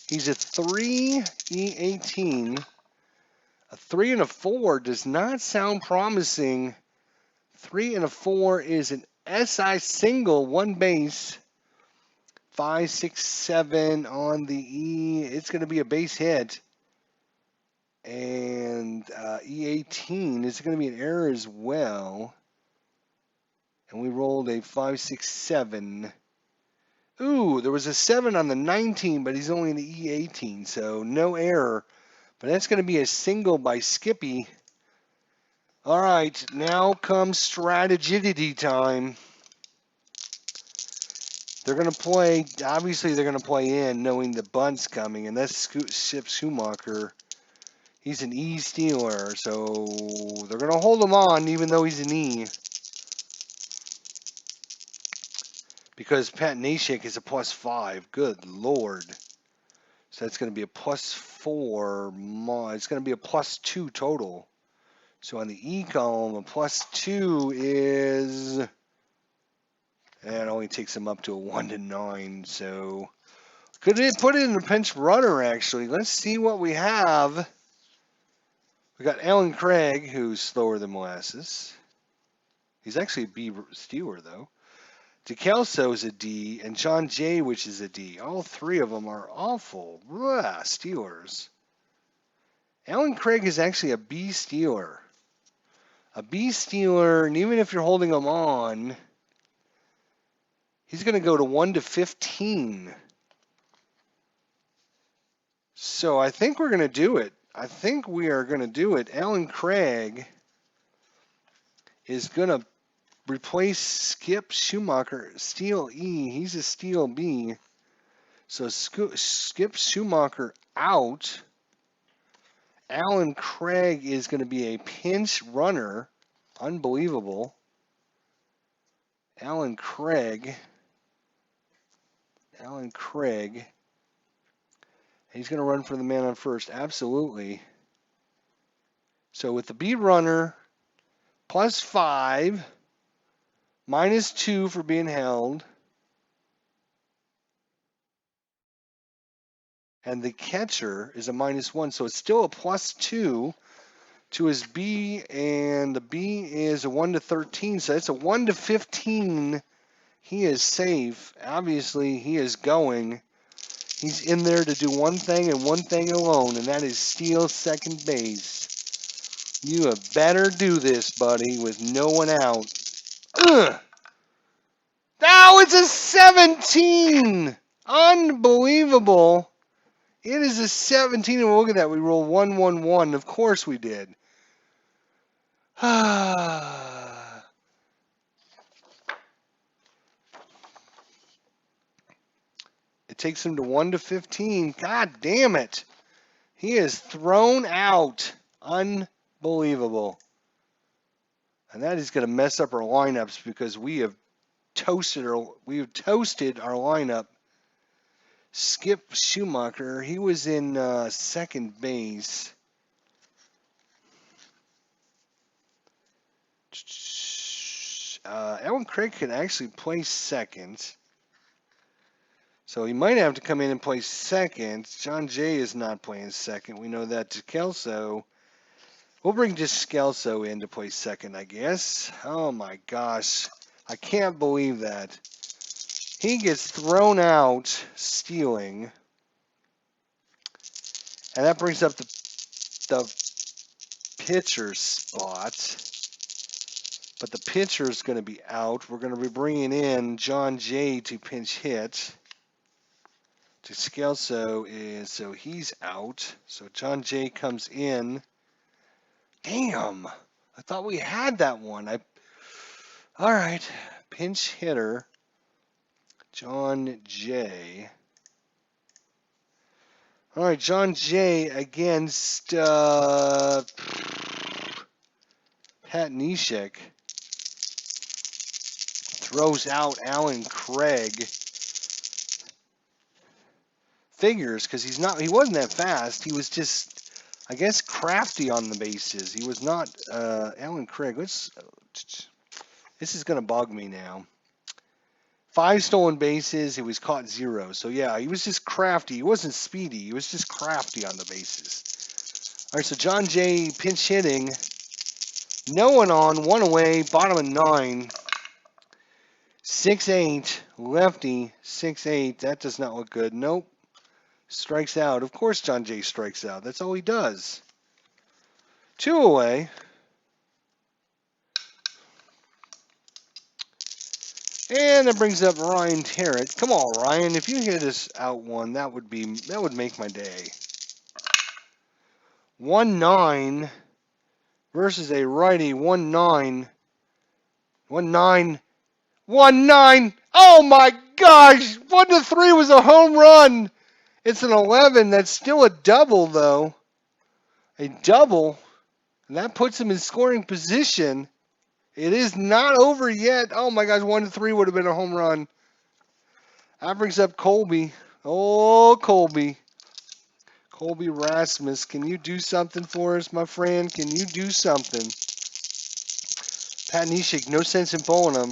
He's a 3 E18. A 3 and a 4 does not sound promising. 3 and a 4 is an SI single, one base. 5, 6, 7 on the E. It's going to be a base hit. And E18 is going to be an error as well. And we rolled a 5, 6, 7. Ooh, there was a 7 on the 19, but he's only in the E18, so no error. But that's going to be a single by Skippy. All right, now comes strategy time. They're going to play, obviously they're going to play in knowing the bunt's coming, and that's Skip Schumacher. He's an E stealer, so they're going to hold him on even though he's an E. Because Pat Nashek is a +5. Good Lord. So that's going to be a +4. It's going to be a +2 total. So on the E column, a +2 is... And it only takes him up to a 1 to 9. So could it put it in a pinch runner, actually? Let's see what we have. We got Alan Craig, who's slower than molasses. He's actually a B stealer, though. DeKelso is a D, and John Jay, which is a D. All three of them are awful. Blah, Steelers. Alan Craig is actually a B stealer. A B stealer, and even if you're holding him on, he's going to go to 1 to 15. So I think we're going to do it. I think we are going to do it. Alan Craig is going to replace Skip Schumacher. Steal E. He's a steal B. So Skip Schumacher out. Alan Craig is going to be a pinch runner. Unbelievable. Alan Craig. He's going to run for the man on first. Absolutely. So with the B runner, +5, -2 for being held. And the catcher is a -1. So it's still a +2 to his B. And the B is a 1 to 13. So it's a 1 to 15. He is safe. Obviously, he is going. He's in there to do one thing and one thing alone, and that is steal second base. You had better do this, buddy, with no one out. Ugh. Now it's a 17! Unbelievable. It is a 17, and look at that. We rolled 1, 1, 1. Of course we did. It takes him to 1 to 15. God damn it. He is thrown out. Unbelievable. And that is going to mess up our lineups because we have toasted our lineup. Skip Schumacher, he was in second base. Alan Craig can actually play second. So he might have to come in and play second. John Jay is not playing second. We know that. DeKelso. We'll bring Descalso in to play second, I guess. Oh my gosh. I can't believe that. He gets thrown out stealing. And that brings up the pitcher spot. But the pitcher is going to be out. We're going to be bringing in John Jay to pinch hit. Descalso is, so he's out. So John Jay comes in. Damn. I thought we had that one. All right. Pinch hitter. John Jay. All right, John Jay against Pat Neshek. Throws out Alan Craig. Figures, because he wasn't that fast. He was just, I guess, crafty on the bases. He was not Alan Craig. This is going to bug me now. 5 stolen bases. He was caught 0. So yeah, he was just crafty. He wasn't speedy. He was just crafty on the bases. All right, so John Jay pinch hitting. No one on, 1 away, bottom of 9. 6-8, lefty, 6-8. That does not look good. Nope. Strikes out. Of course John Jay strikes out. That's all he does. 2 away. And that brings up Ryan Terrett. Come on, Ryan. If you hit us out 1, that would make my day. 1-9 versus a righty. 1-9. 1-9. 1-9. Oh my gosh! 1-3 was a home run. It's an 11. That's still a double, though. A double. And that puts him in scoring position. It is not over yet. Oh my gosh, 1-3 would have been a home run. That brings up Colby. Oh, Colby. Colby Rasmus, can you do something for us, my friend? Can you do something? Pat Neshek, no sense in pulling him.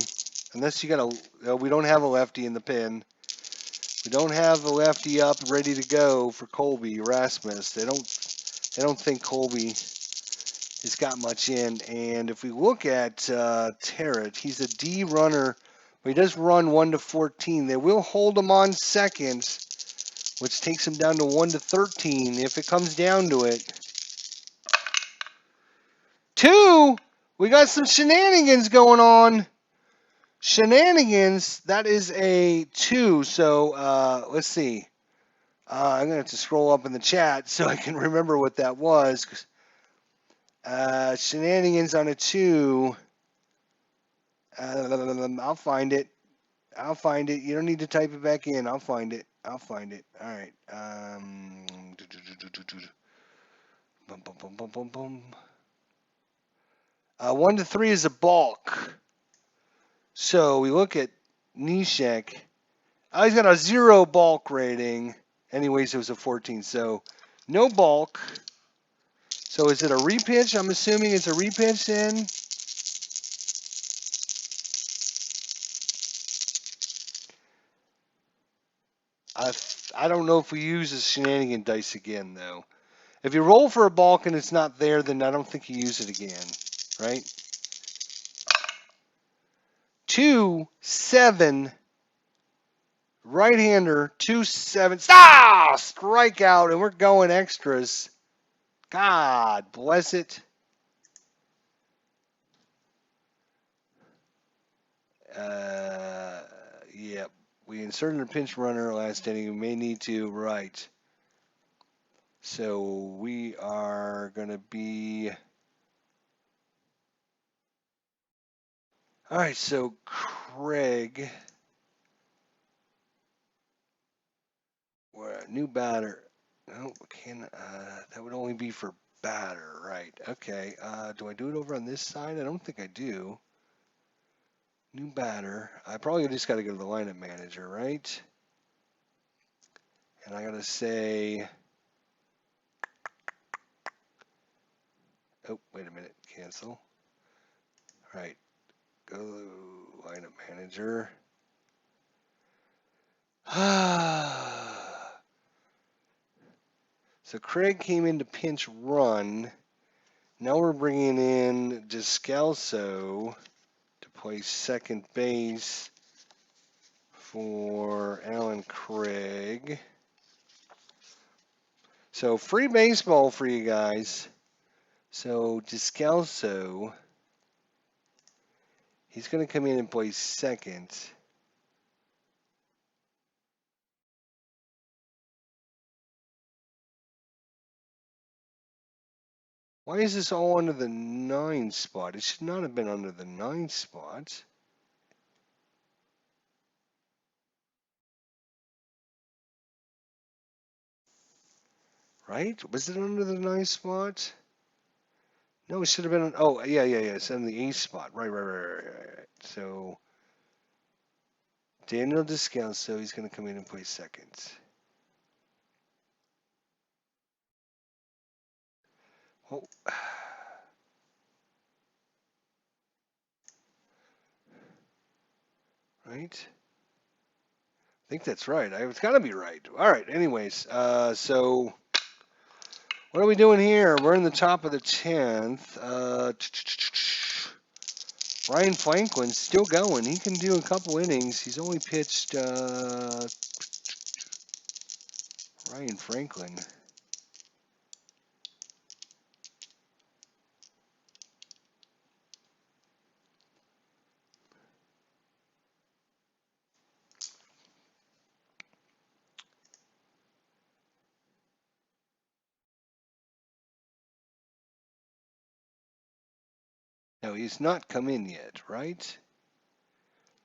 Unless you got we don't have a lefty in the pen. We don't have a lefty up ready to go for Colby Rasmus. They don't think Colby has got much in. And if we look at Terrett, he's a D runner, but he does run 1-14. They will hold him on second, which takes him down to 1-13 if it comes down to it. 2, we got some shenanigans going on. Shenanigans, that is a 2. So let's see. I'm going to have to scroll up in the chat so I can remember what that was. Shenanigans on a 2. I'll find it. I'll find it. You don't need to type it back in. I'll find it. I'll find it. All right. Boom, boom, boom, boom, boom, boom. 1-3 is a balk. So we look at Neshek. He's got a 0 balk rating. Anyways, it was a 14. So no balk. So is it a repitch? I'm assuming it's a repitch then. I don't know if we use the shenanigan dice again, though. If you roll for a balk and it's not there, then I don't think you use it again, right? 2-7. Right-hander, 2-7. Ah! Strikeout, and we're going extras. God bless it. Yep. We inserted a pinch runner last inning. We may need to, right. So we are going to be... All right, so Craig... New batter. No, that would only be for batter, right? Okay. Do I do it over on this side? I don't think I do. New batter. I probably just got to go to the lineup manager, right? And I got to say, oh, wait a minute, cancel. All right, go lineup manager. So Craig came in to pinch run. Now we're bringing in Descalso to play second base for Alan Craig. So free baseball for you guys. So Descalso, he's going to come in and play second. Why is this all under the 9 spot? It should not have been under the 9 spot. Right? Was it under the 9 spot? No, it should have been on. Oh, yeah. It's on the 8 spot. Right. So, Daniel Descalso, he's going to come in and play second. Oh. Right? I think that's right. It's got to be right. All right. Anyways, so what are we doing here? We're in the top of the 10th. Ryan Franklin's still going. He can do a couple innings. He's only pitched Ryan Franklin. No, he's not come in yet, right?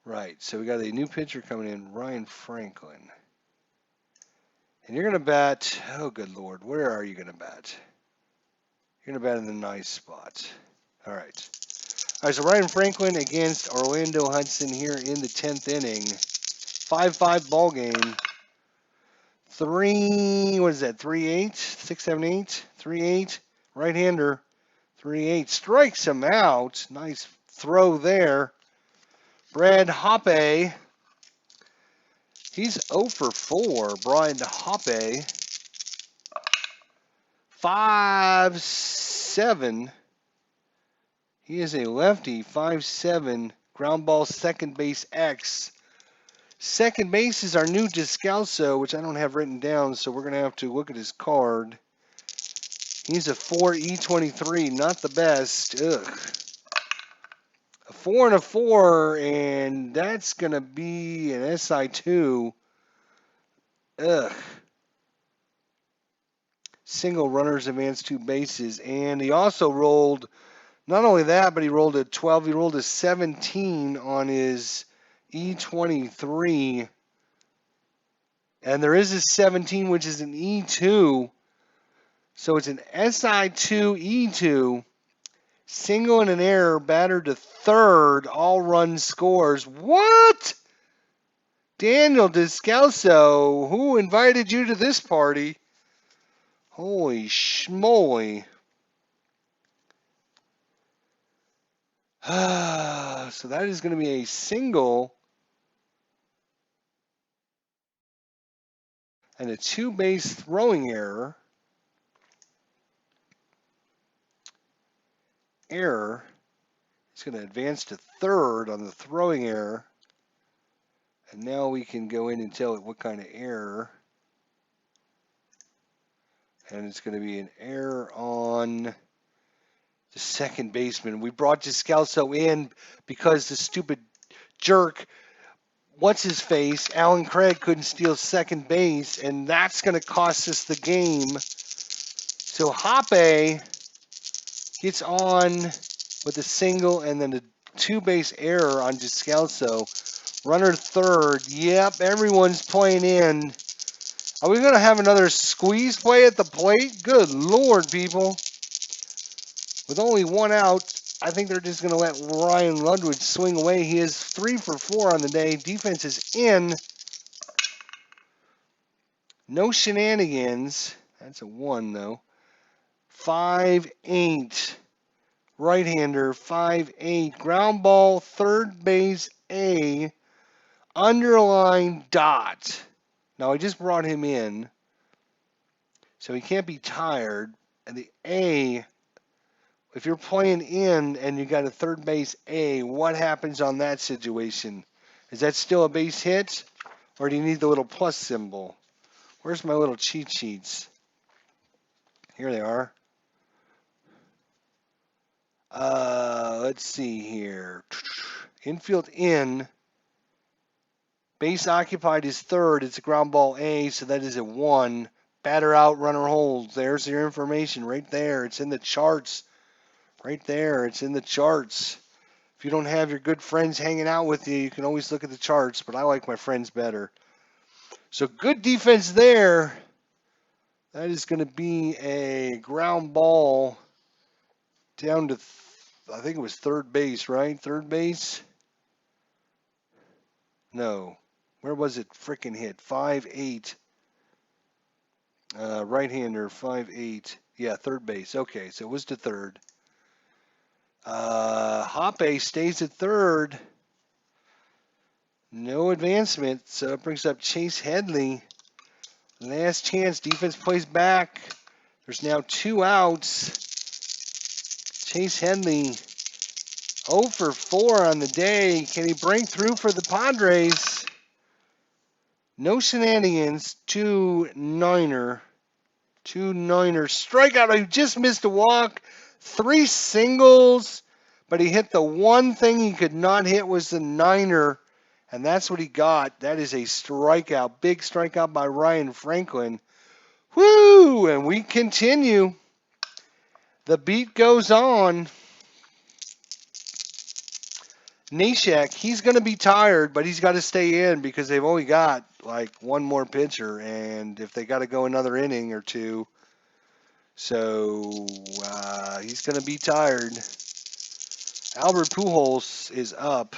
Right. So we got a new pitcher coming in, Ryan Franklin. And you're going to bat, oh, good Lord, where are you going to bat? You're going to bat in the nice spot. All right. All right, so Ryan Franklin against Orlando Hudson here in the 10th inning. 5-5 ball game. 3-8? 6, 7, 8? 3-8. Right-hander. 3-8. Strikes him out. Nice throw there. Brad Hoppe. He's 0 for 4. Brian Hoppe. 5-7. He is a lefty. 5-7. Ground ball, second base X. Second base is our new Descalso, which I don't have written down, so we're going to have to look at his card. He's a 4E23, not the best. Ugh. A 4 and a 4, and that's going to be an SI2. Ugh. Single runners advanced 2 bases, and he also rolled, not only that, but he rolled a 12, he rolled a 17 on his E23, and there is a 17, which is an E2, so it's an SI2 E2, single and an error, batter to third, all run scores. What? Daniel Descalso, who invited you to this party? Holy schmoly. So that is going to be a single and a 2-base throwing error. He's going to advance to third on the throwing error. And now we can go in and tell it what kind of error. And it's going to be an error on the second baseman. We brought Descalso in because the stupid jerk, what's his face, Alan Craig couldn't steal second base, and that's going to cost us the game. So Hoppe gets on with a single and then a 2-base error on Descalso. Runner third. Yep, everyone's playing in. Are we going to have another squeeze play at the plate? Good Lord, people. With only 1 out, I think they're just going to let Ryan Ludwig swing away. He is 3 for 4 on the day. Defense is in. No shenanigans. That's a 1, though. 5-8. Right-hander, 5-8. Ground ball, third base A. Underline dot. Now, I just brought him in, so he can't be tired. And the A, if you're playing in and you got a third base A, what happens on that situation? Is that still a base hit, or do you need the little plus symbol? Where's my little cheat sheets? Here they are. Let's see here. Infield in. Base occupied is third. It's a ground ball A, so that is a 1. Batter out, runner holds. There's your information right there. It's in the charts. Right there. It's in the charts. If you don't have your good friends hanging out with you, you can always look at the charts, but I like my friends better. So good defense there. That is going to be a ground ball down to, I think it was third base, right? Third base? No. Where was it frickin' hit? 5'8". Right-hander, 5'8". Yeah, third base. Okay, so it was to third. Hoppe stays at third. No advancement, so it brings up Chase Headley. Last chance, defense plays back. There's now 2 outs. Chase Headley 0 for 4 on the day. Can he break through for the Padres? No shenanigans. 2-9er. 2-9er. Strikeout. He just missed a walk. 3 singles. But he hit the one thing he could not hit was the 9er. And that's what he got. That is a strikeout. Big strikeout by Ryan Franklin. Woo! And we continue. The beat goes on. Neshek, he's going to be tired, but he's got to stay in because they've only got like one more pitcher, and if they got to go another inning or two, so he's going to be tired. Albert Pujols is up.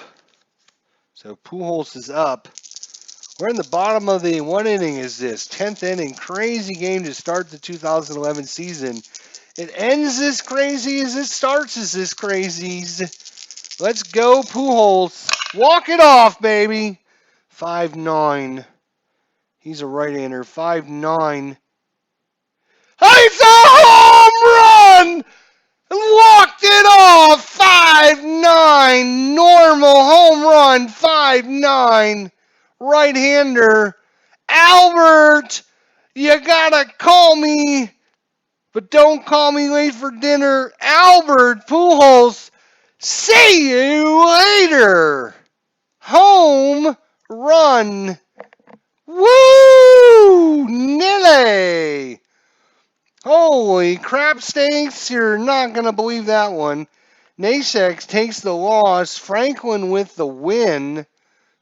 So Pujols is up. We're in the bottom of the, what inning is this? 10th inning. Crazy game to start the 2011 season. It ends as crazy as it starts as this crazies. Let's go, Pujols. Walk it off, baby. 5'9". He's a right-hander. 5'9". It's a home run! Walked it off. 5'9". Normal home run. 5'9". Right-hander. Albert, you gotta call me, but don't call me late for dinner. Albert Pujols. See you later. Home run. Woo! Nilly. Holy crap stakes. You're not going to believe that one. Neshek takes the loss. Franklin with the win.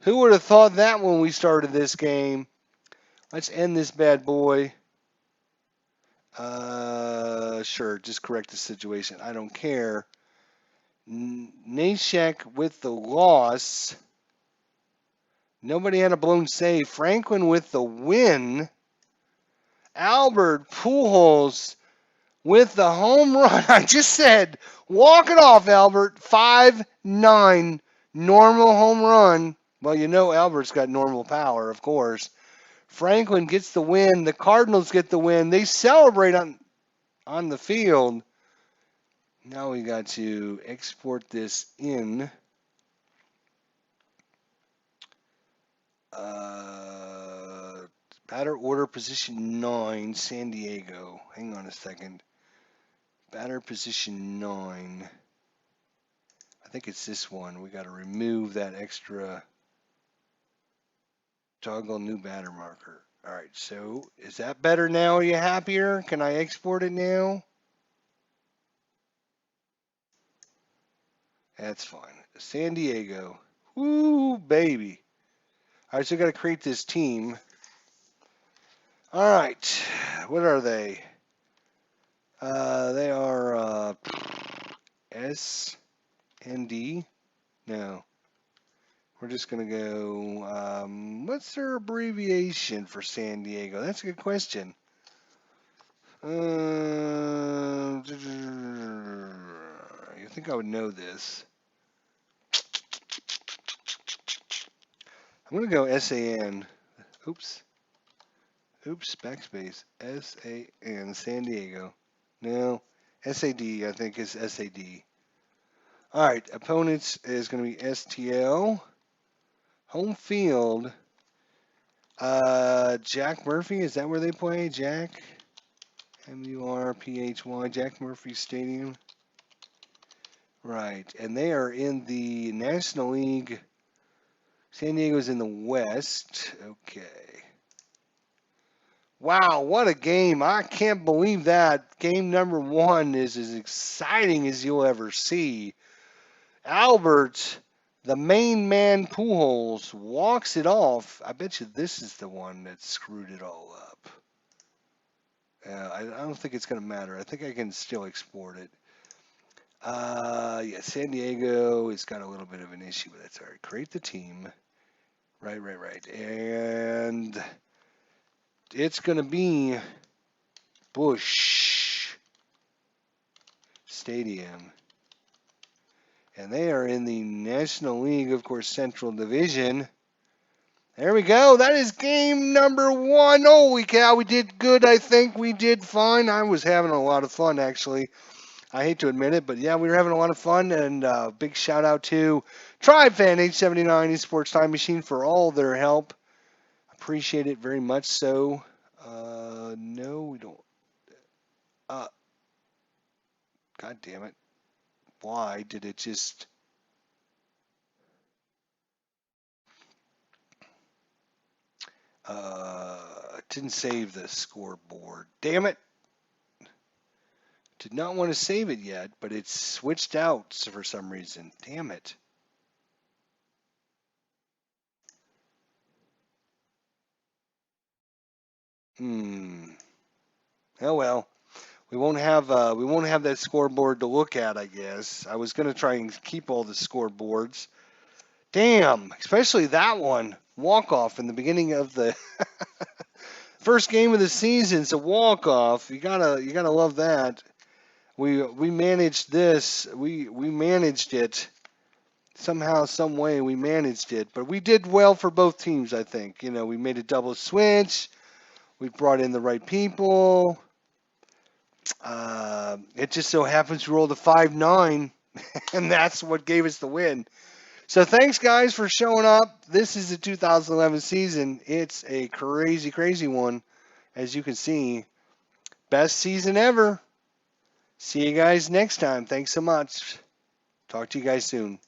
Who would have thought that when we started this game? Let's end this bad boy. Sure, just correct the situation. I don't care. Neshek with the loss. Nobody had a blown save. Franklin with the win. Albert Pujols with the home run. I just said, walk it off, Albert. 5'9", normal home run. Well, you know Albert's got normal power, of course. Franklin gets the win. The Cardinals get the win. They celebrate on the field. Now we got to export this in. Batter order position 9, San Diego. Hang on a second. Batter position 9. I think it's this one. We got to remove that extra toggle new batter marker. All right, so is that better now? Are you happier? Can I export it now? That's fine. San Diego. Woo, baby. All right, so I got to create this team. All right, what are they? They are S and D. No, we're just gonna go. What's their abbreviation for San Diego? That's a good question. You think I would know this? I'm gonna go SAN. Oops. Oops, backspace. SAN, San Diego. No, SAD, I think is SAD. All right, opponents is going to be STL. Home field. Jack Murphy, is that where they play? Jack? MURPHY, Jack Murphy Stadium. Right, and they are in the National League. San Diego's in the West. Okay. Wow, what a game. I can't believe that. Game number 1 is as exciting as you'll ever see. Albert, the main man Pujols, walks it off. I bet you this is the one that screwed it all up. I don't think it's going to matter. I think I can still export it. Yeah, San Diego has got a little bit of an issue, but that's all right. Create the team. Right. And it's going to be Busch Stadium. And they are in the National League, of course, Central Division. There we go. That is game number 1. Holy cow, we did good, I think. We did fine. I was having a lot of fun, actually. I hate to admit it, but yeah, we were having a lot of fun. And big shout out to TribeFan 879 Esports Time Machine for all their help. Appreciate it very much so. No, we don't. God damn it. Why did it just... didn't save the scoreboard. Damn it. Did not want to save it yet, but it's switched out for some reason. Damn it. Oh well. We won't have that scoreboard to look at, I guess. I was gonna try and keep all the scoreboards. Damn, especially that one. Walk off in the beginning of the first game of the season. It's a walk off. You gotta love that. We managed this. We managed it. Somehow, some way, we managed it. But we did well for both teams, I think. You know, we made a double switch. We brought in the right people. It just so happens we rolled a 5-9, and that's what gave us the win. So thanks, guys, for showing up. This is the 2011 season. It's a crazy, crazy one, as you can see. Best season ever. See you guys next time. Thanks so much. Talk to you guys soon.